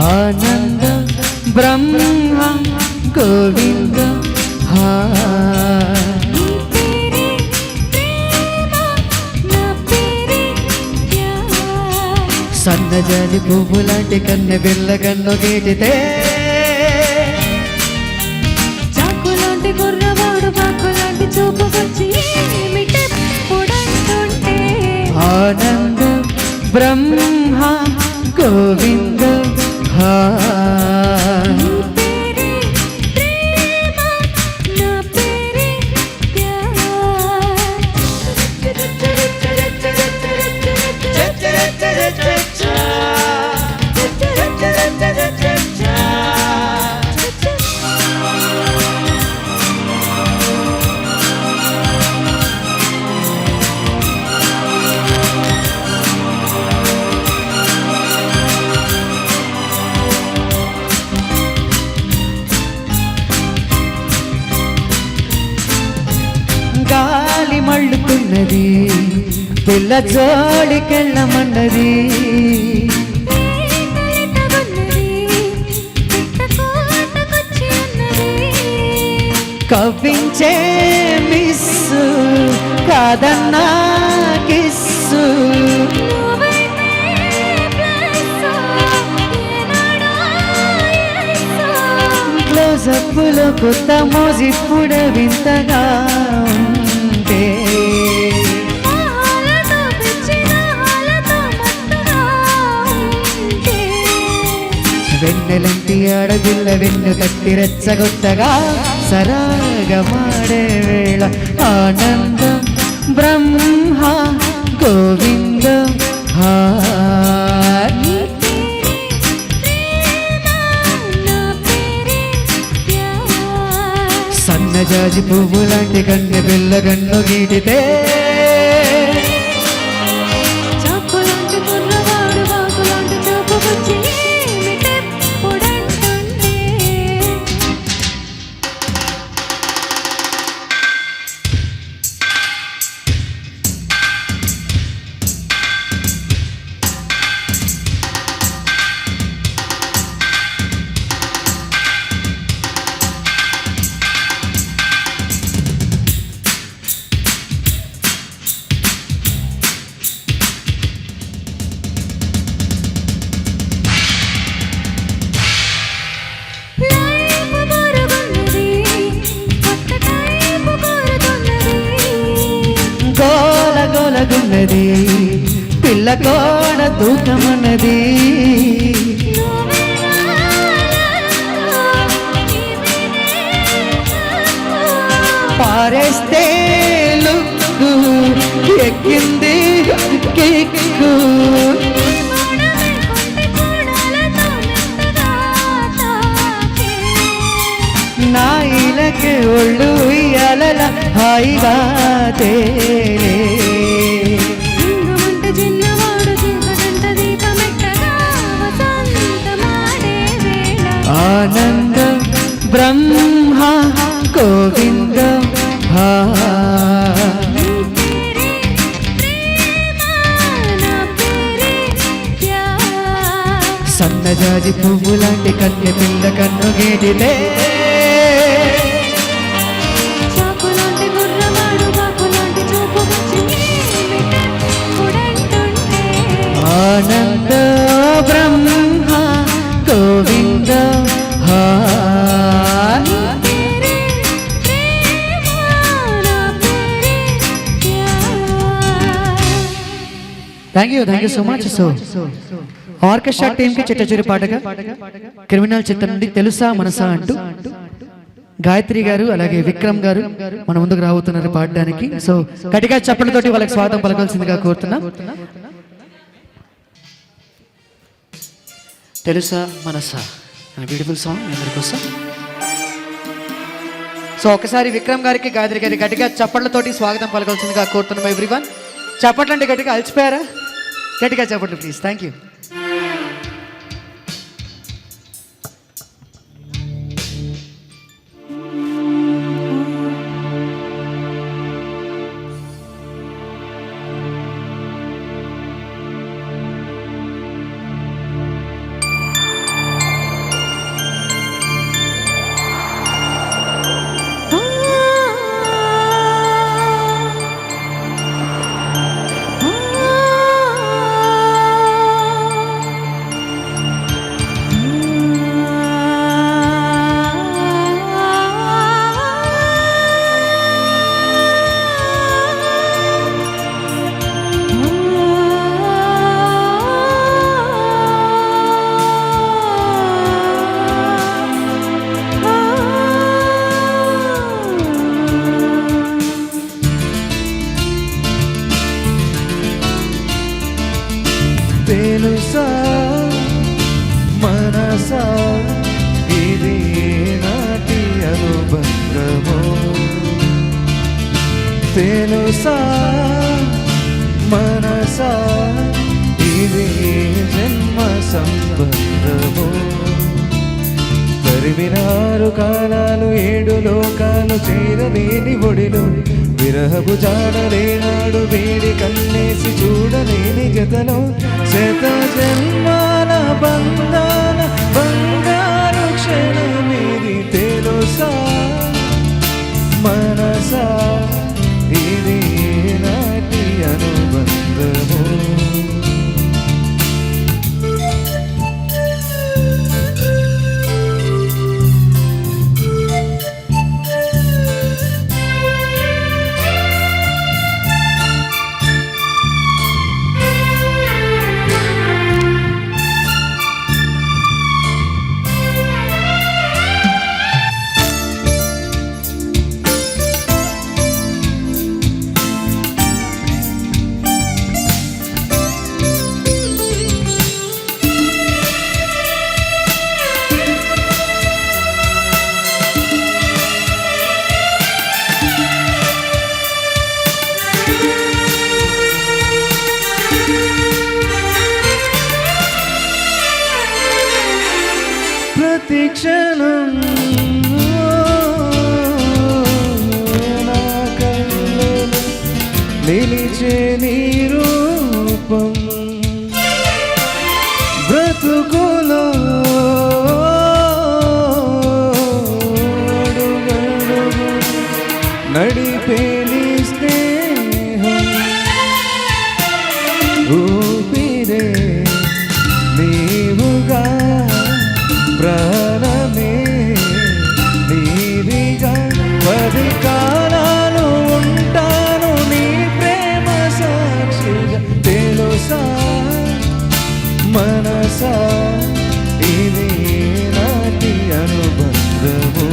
ఆనంద బ్రహ్మ గోవింద సన్నజాజి పువ్వు లాంటి కన్నె బిల్ల కన్ను గీటితే చాకులాంటి కుర్రవాడు బాకులాంటి చూపు వచ్చి ఏమిటెప్పుడంటుంటే ఆనంద బ్రహ్మ గోవింద నా పేరే ప్యార్ పిల్ల జోడికెళ్ళమన్నది కవ్వించే మిస్సు కాదన్నా కిస్సు క్లోజప్పులో కొత్త మోజిప్పుడు వింతగా ఉంటే వెన్నెలంటి ఆడపిల్ల వెన్ను తట్టి రెచ్చగొట్టగా సరాగమాడే వేళ ఆనందం బ్రహ్మ గోవిందం సన్నజాజి పువ్వు లాంటి కన్నె పిల్ల గన్ను గీటితే గోలగోలగున్నది పిల్ల కోడ దూకమన్నది పారేస్తే లుక్కు ఎక్కింది కిక్కు నా ఇలకి ఒళ్ళు ఇయ్యాల హాయిగా తేలే ఆనందం బ్రహ్మ గోవిందం సన్నజాజి పువ్వు లాంటి కన్నె పిల్ల కన్ను గీటితే ఆనంద బ్రహ్మ గోవింద thank you so much. So orchestra టీంకి చిట్టచిరు పాటగా క్రిమినల్ చిత్రం నుండి తెలుసా మనసా అంటూ గాయత్రి గారు అలాగే విక్రమ్ గారు మన ముందుకు రాబోతున్నారు పాడడానికి. సో గట్టిగా చప్పట్లతోటి వాళ్ళకి స్వాగతం పలకాల్సిందిగా కోరుతున్నాం. తెలుసా మనసా బ్యూటిఫుల్ సాంగ్ అందరి కోసం. సో ఒకసారి విక్రమ్ గారికి గాయత్రి గారి గట్టిగా చప్పట్లతోటి స్వాగతం పలకాల్సిందిగా కోరుతున్నాం. ఎవ్రీవన్ చప్పట్లు అంటే గట్టిగా అలసిపోయారా? గట్టిగా చప్పట్లు ప్లీజ్. Thank you. తెలుసా మనసా ఇది నాటి అనుబంధము తెలుసా మనసా ఇది జన్మ సంబంధము తరిమినారు కాలాలు 7 లోకాలు చేరలేని ఒడిలో విరహపు జాడలేనాడు వేడి కన్నేసి చూడలేని జతలో శత జన్మాల బంధాల బంగారు క్షణమిది తెలుసా మనసా ఇది నాటి అనుబంధము ప్రతి క్షణం నా కళ్ళలో నిలిచే నీ రూపం బ్రతుకులో అడుగడుగు నడిపే నీ స్నేహం ఊపిరే నీవుగా ప్రాణమే నీవిగా 10 కాలాలు ఉంటాను నీ ప్రేమ సాక్షిగా తెలుసా మనసా ఇది నాటి అనుబంధము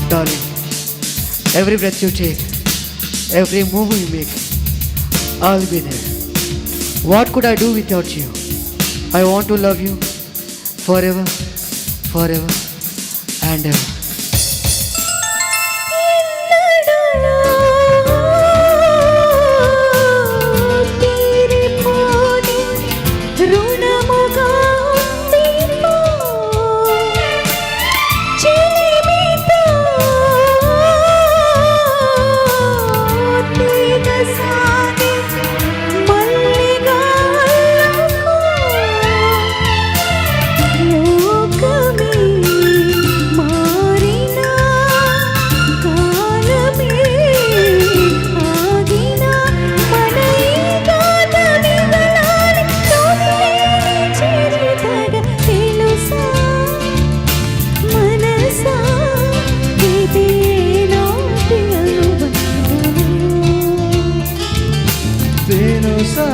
Darling, every breath you take, every move you make, I'll be there. What could I do without you? I want to love you forever, forever and ever. తెలుసా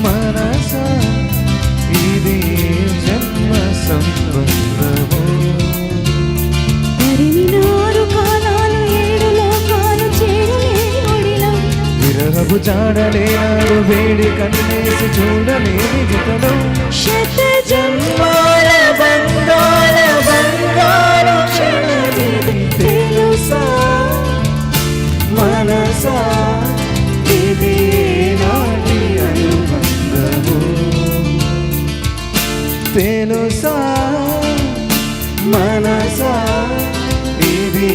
మనసా ఇది జన్మ సంబంధము విరహపు జాడలేనాడు వేడి కన్నేసి చూడలేని జతలో శత జన్మాల బంధాల బంగారు క్షణమిది తెలుసా మనసా ఇది నాటి అనుబంధము తెలుసా మనసా ఇది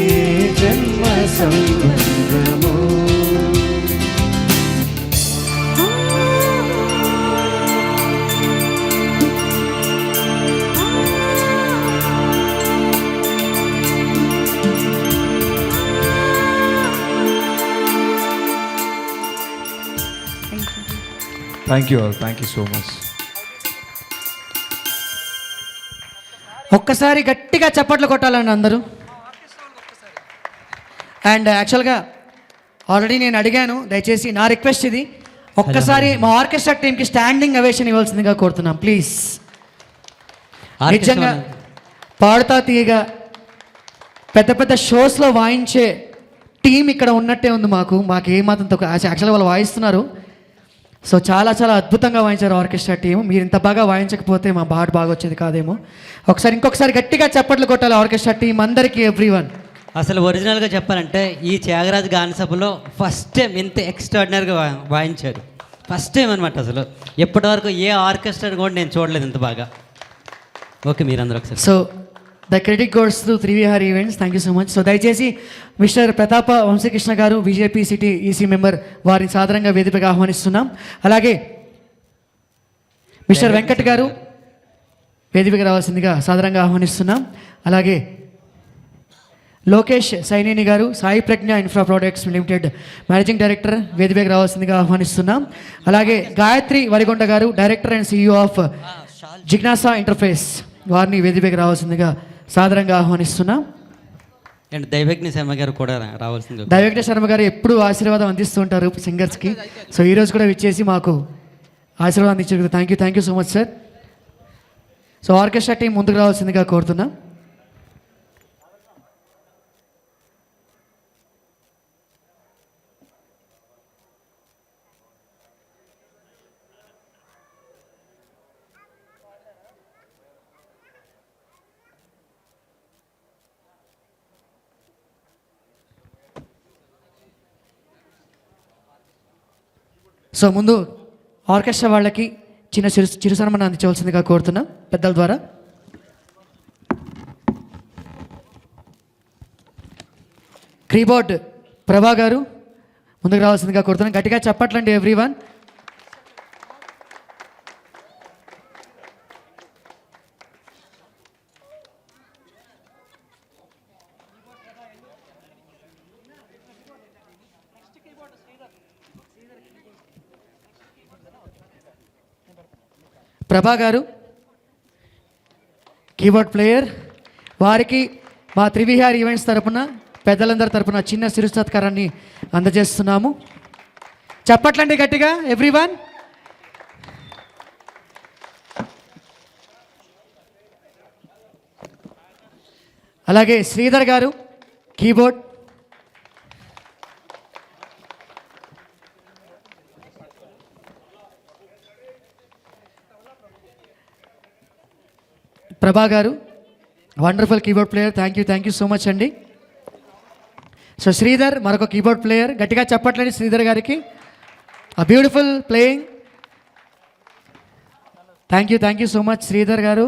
జన్మ సంబంధము thank you all, thank you so much. ఒక్కసారి గట్టిగా చప్పట్లు కొట్టాలండి అందరూ. అండ్ యాక్చువల్గా ఆల్రెడీ నేను అడిగాను, దయచేసి నా రిక్వెస్ట్ ఇది, ఒక్కసారి మా ఆర్కెస్ట్రా టీమ్కి స్టాండింగ్ అవేషన్ ఇవ్వాల్సిందిగా కోరుతున్నాం ప్లీజ్. ఆర్కెస్ట్రా నిజంగా పాడుతా తీయగా పెద్ద పెద్ద షోస్లో వాయించే టీం ఇక్కడ ఉన్నట్టే ఉంది మాకు ఏమాత్రం తక్కువ. యాక్చువల్గా వాళ్ళు వాయిస్తున్నారు, సో చాలా చాలా అద్భుతంగా వాయించారు ఆర్కెస్ట్రా టీం. మీరు ఇంత బాగా వాయించకపోతే మా పాట బాగా వచ్చేది కాదేమో. ఇంకొకసారి గట్టిగా చప్పట్లు కొట్టాలి ఆర్కెస్ట్రా టీం అందరికీ, ఎవ్రీవన్. అసలు ఒరిజినల్గా చెప్పాలంటే ఈ త్యాగరాజు గాన సభలో ఫస్ట్ టైం ఇంత ఎక్స్ట్రాడినరీగా వాయించారు. ఫస్ట్ టైం అనమాట. అసలు ఎప్పటివరకు ఏ ఆర్కెస్ట్రా కూడా నేను చూడలేదు ఇంత బాగా. ఓకే, మీరందరూ ఒకసారి. So the credit goes to Trivihar events. Thank you so much. So దయచేసి mister Pratapa Vamsikrishna garu, BJP city EC member, వారిని సాధారణంగా వేదికగా ఆహ్వానిస్తున్నాం. అలాగే మిస్టర్ వెంకట్ గారు వేదికగా రావాల్సిందిగా సాధారణంగా ఆహ్వానిస్తున్నాం. అలాగే లోకేష్ సైనేని గారు, Sai Pragna infra products limited managing director, వేదికగా రావాల్సిందిగా ఆహ్వానిస్తున్నాం. అలాగే గాయత్రి వరిగొండ గారు, director and CEO of Jignasa interface, వారిని వేదికగా రావాల్సిందిగా సాధారణంగా ఆహ్వానిస్తున్నాం. అండ్ దైవజ్ఞ శర్మ గారు కూడా రావాల్సింది. దైవజ్ఞ శర్మ గారు ఎప్పుడూ ఆశీర్వాదం అందిస్తూ ఉంటారు సింగర్స్కి. సో ఈరోజు కూడా విచ్చేసి మాకు ఆశీర్వాదం అందించారు. Thank you so much sir. So orchestra team ముందుకు రావాల్సిందిగా కోరుతున్నాం. సో ముందు ఆర్కెస్ట్రా వాళ్ళకి చిరు సన్మానం అందించవలసిందిగా కోరుతున్నాం పెద్దల ద్వారా. కీబోర్డ్ ప్రభా గారు ముందుకు రావాల్సిందిగా కోరుతున్నాం. గట్టిగా చెప్పట్లండి ఎవ్రీవన్. ప్రభా గారు కీబోర్డ్ ప్లేయర్, వారికి మా త్రివిహార్ ఈవెంట్స్ తరపున, పెద్దలందరి తరపున చిన్న సిరు సత్కారాన్ని అందజేస్తున్నాము. చెప్పట్లండి గట్టిగా ఎవ్రీవన్. అలాగే శ్రీధర్ గారు కీబోర్డ్, ప్రభా గారు wonderful keyboard player. Thank you so much అండి. సో శ్రీధర్ మరొక కీబోర్డ్ ప్లేయర్, గట్టిగా చెప్పట్లేదు శ్రీధర్ గారికి. ఆ beautiful playing. Thank you so much Sridhar గారు.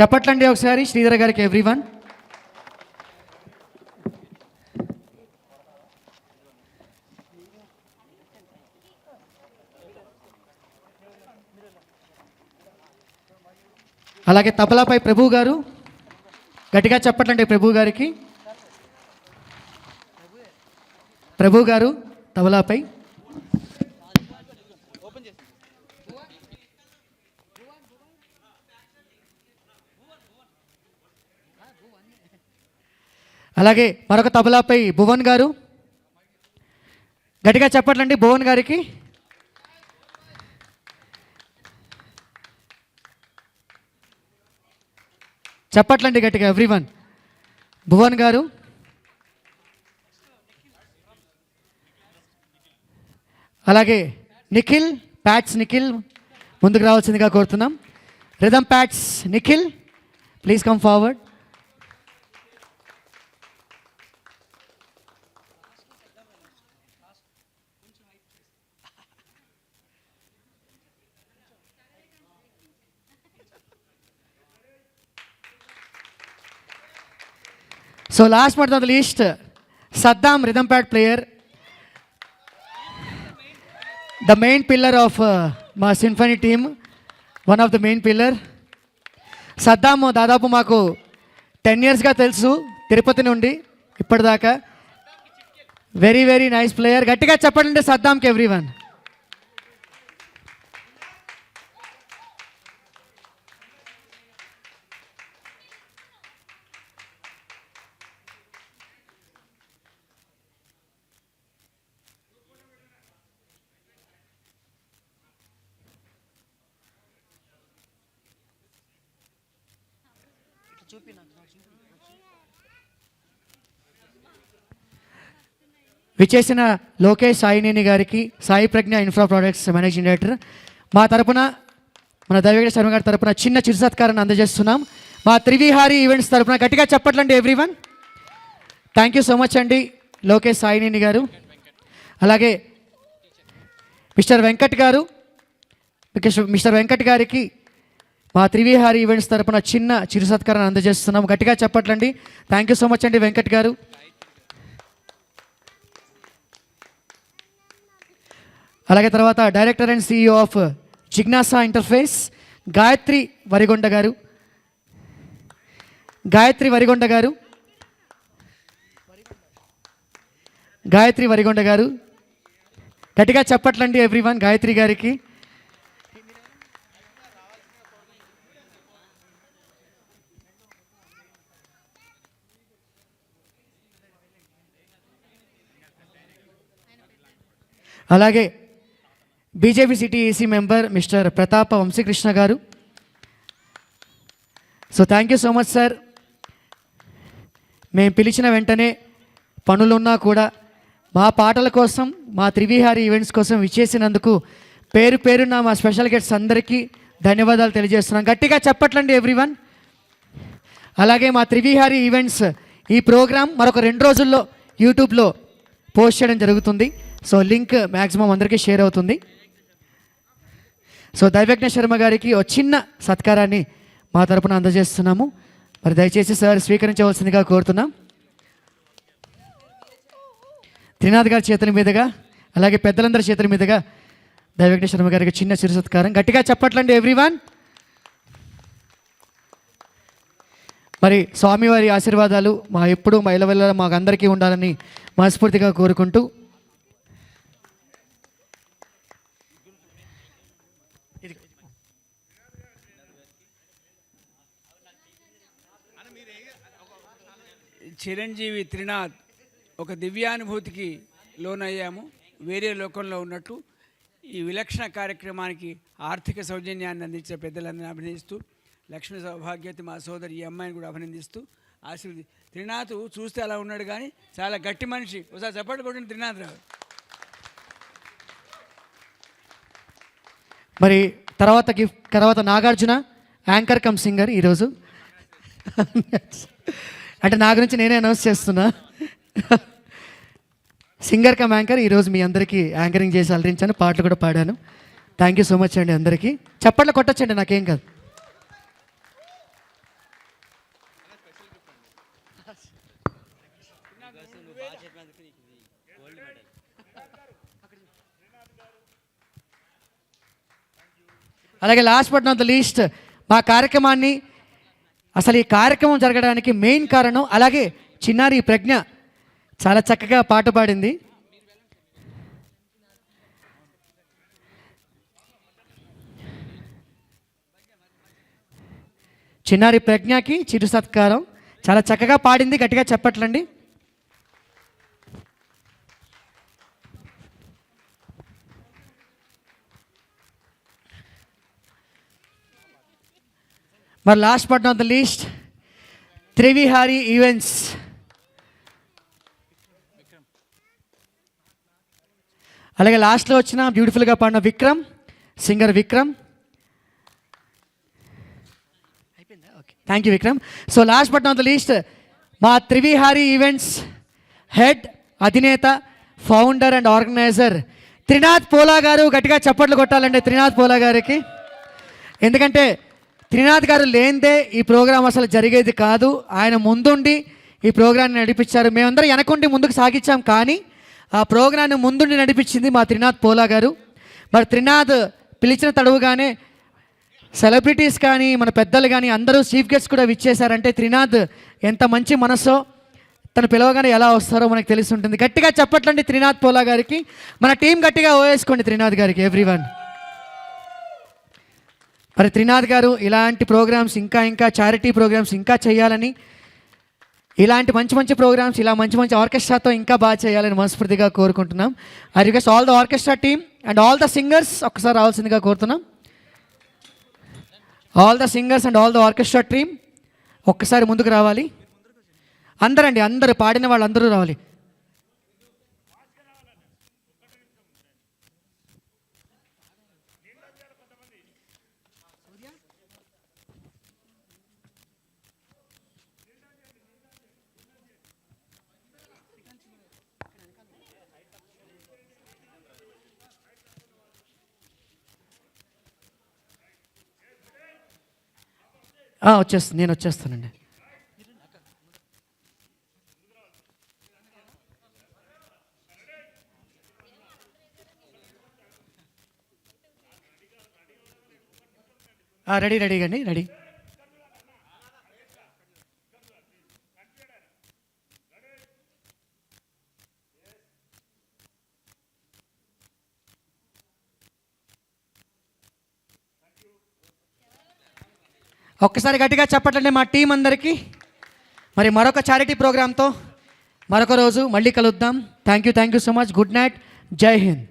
చెప్పట్లండి ఒకసారి శ్రీధర్ గారికి ఎవ్రీవన్. అలాగే తబలాపై ప్రభు గారు, గట్టిగా చెప్పట్లండి ప్రభు గారికి. ప్రభు గారు తబలాపై. అలాగే మరొక తబలాపై భువన్ గారు, గట్టిగా చెప్పట్లండి భువన్ గారికి. చెప్పట్లండి గట్టిగా ఎవ్రీవన్. భువన్ గారు. అలాగే నిఖిల్ ప్యాట్స్, నిఖిల్ ముందుకు రావాల్సిందిగా కోరుతున్నాం. Rhythm pets Nikhil, please come forward. So last but not the least, Saddam rhythm pad player, the main pillar of my symphony team, one of the main pillar. Saddam దాదాపు మాకు 10 yearsగా తెలుసు, తిరుపతి నుండి ఇప్పటిదాకా. Very nice player. గట్టిగా చెప్పండి సద్దాంకి ఎవ్రీవన్. విచ్చేసిన లోకేష్ సాయినేని గారికి, Sai Pragna infra products managing director మా తరపున, మన దైవగడ శర్మ గారి తరపున చిన్న చిరు సత్కారాన్ని అందజేస్తున్నాం. మా త్రివిహారీ ఈవెంట్స్ తరపున గట్టిగా చెప్పట్లండి everyone. Thank you so much అండి లోకేష్ సాయినేని గారు. అలాగే మిస్టర్ వెంకట్ గారు, మిస్టర్ వెంకట్ గారికి మా త్రివిహారీ ఈవెంట్స్ తరపున చిన్న చిరు సత్కారాన్ని అందజేస్తున్నాం. గట్టిగా చెప్పట్లండి. థ్యాంక్ యూ సో మచ్ అండి వెంకట్ గారు. అలాగే తర్వాత director and CEO of Jignasa interface Gayatri Varigonda గారు, గాయత్రి వరిగొండ గారు గట్టిగా చెప్పట్లండి ఎవ్రీవన్ గాయత్రి గారికి. అలాగే BJP city EC member mister Pratapa Vamsikrishna గారు. So thank you so much sir. మేము పిలిచిన వెంటనే పనులున్నా కూడా మా పాటల కోసం, మా త్రివిహారీ ఈవెంట్స్ కోసం విచ్చేసినందుకు పేరు పేరున మా స్పెషల్ గెస్ట్స్ అందరికీ ధన్యవాదాలు తెలియజేస్తున్నాం. గట్టిగా చెప్పట్లండి ఎవ్రీవన్. అలాగే మా త్రివిహారీ ఈవెంట్స్ ఈ ప్రోగ్రాం మరొక 2 రోజుల్లో యూట్యూబ్లో పోస్ట్ చేయడం జరుగుతుంది. సో లింక్ మ్యాక్సిమం అందరికీ షేర్ అవుతుంది. సో దైవజ్ఞ శర్మ గారికి ఒక చిన్న సత్కారాన్ని మా తరపున అందజేస్తున్నాము. మరి దయచేసి సార్ స్వీకరించవలసిందిగా కోరుతున్నాం. త్రినాథ్ గారి చేతుల మీదుగా, అలాగే పెద్దలందరి చేతుల మీదుగా దైవజ్ఞ శర్మ గారికి చిన్న చిరు సత్కారం. గట్టిగా చెప్పట్లండి ఎవ్రీవన్. మరి స్వామివారి ఆశీర్వాదాలు మా ఎప్పుడు మా ఇళ్ళ మాకు అందరికీ ఉండాలని మనస్ఫూర్తిగా కోరుకుంటూ చిరంజీవి త్రినాథ్ ఒక దివ్యానుభూతికి లోనయ్యాము. వేరే లోకంలో ఉన్నట్టు ఈ విలక్షణ కార్యక్రమానికి ఆర్థిక సౌజన్యాన్ని అందించిన పెద్దలందరినీ అభినందిస్తూ, లక్ష్మీ సౌభాగ్యవతి మా సోదరి ఈ అమ్మాయిని కూడా అభినందిస్తూ త్రినాథ్ చూస్తే అలా ఉన్నాడు కానీ చాలా గట్టి మనిషి. ఒకసారి చప్పట్లు కొట్టిన త్రినాథ్ రావు. మరి తర్వాత నాగార్జున యాంకర్ కమ్ సింగర్ ఈరోజు. అంటే నా గురించి నేనే అనౌన్స్ చేస్తున్నా. సింగర్ కమ్ యాంకర్ ఈరోజు మీ అందరికీ యాంకరింగ్ చేసి అలరించాను, పాటలు కూడా పాడాను. థ్యాంక్ యూ సో మచ్ అండి అందరికీ. చప్పట్లు కొట్టచ్చండి, నాకేం కాదు. అలాగే last but not the least, మా కార్యక్రమాన్ని, అసలు ఈ కార్యక్రమం జరగడానికి మెయిన్ కారణం, అలాగే చిన్నారి ప్రజ్ఞ చాలా చక్కగా పాట పాడింది. చిన్నారి ప్రజ్ఞకి చిరు సత్కారం. చాలా చక్కగా పాడింది, గట్టిగా చెప్పట్లండి. మరి last but not the least, Trivihari events అలాగే లాస్ట్లో వచ్చిన బ్యూటిఫుల్గా పాడిన Vikram, singer Vikram. Thank you Vikram. So last but not the least, మా త్రివిహారీ ఈవెంట్స్ హెడ్, అధినేత, founder and organiser Trinath Pola గారు. గట్టిగా చప్పట్లు కొట్టాలండి త్రినాథ్ పోలా గారికి. ఎందుకంటే త్రినాథ్ గారు లేనిదే ఈ ప్రోగ్రాం అసలు జరిగేది కాదు. ఆయన ముందుండి ఈ ప్రోగ్రాన్ని నడిపించారు. మేమందరం వెనకుండి ముందుకు సాగించాం, కానీ ఆ ప్రోగ్రాన్ని ముందుండి నడిపించింది మా త్రినాథ్ పోలా గారు. మరి త్రినాథ్ పిలిచిన తడువుగానే సెలబ్రిటీస్ కానీ మన పెద్దలు కానీ అందరూ చీఫ్ గెస్ట్ కూడా విచ్చేశారంటే త్రినాథ్ ఎంత మంచి మనసో, తను పిలవగానే ఎలా వస్తారో మనకు తెలిసి ఉంటుంది. గట్టిగా చెప్పట్లండి త్రినాథ్ పోలా గారికి. మన టీం గట్టిగా ఓవేసుకోండి త్రినాథ్ గారికి ఎవ్రీవన్. మరి త్రినాథ్ గారు ఇలాంటి ప్రోగ్రామ్స్ ఇంకా చారిటీ ప్రోగ్రామ్స్ ఇంకా చేయాలని, ఇలాంటి మంచి ప్రోగ్రామ్స్, ఇలా మంచి ఆర్కెస్ట్రాతో ఇంకా బాగా చేయాలని మనస్ఫూర్తిగా కోరుకుంటున్నాం. I request all the orchestra team and all the singers ఒక్కసారి రావాల్సిందిగా కోరుతున్నాం. All the singers and all the orchestra team ఒక్కసారి ముందుకు రావాలి. అందరండి, అందరూ పాడిన వాళ్ళందరూ రావాలి. నేను వచ్చేస్తానండి. రెడీగా అండి, రెడీ. ఒక్కసారి గట్టిగా చెప్పట్లండి మా టీం అందరికీ. మరి మరొక చారిటీ ప్రోగ్రాంతో మరొక రోజు మళ్ళీ కలుద్దాం. Thank you so much. Good night. జై హింద్.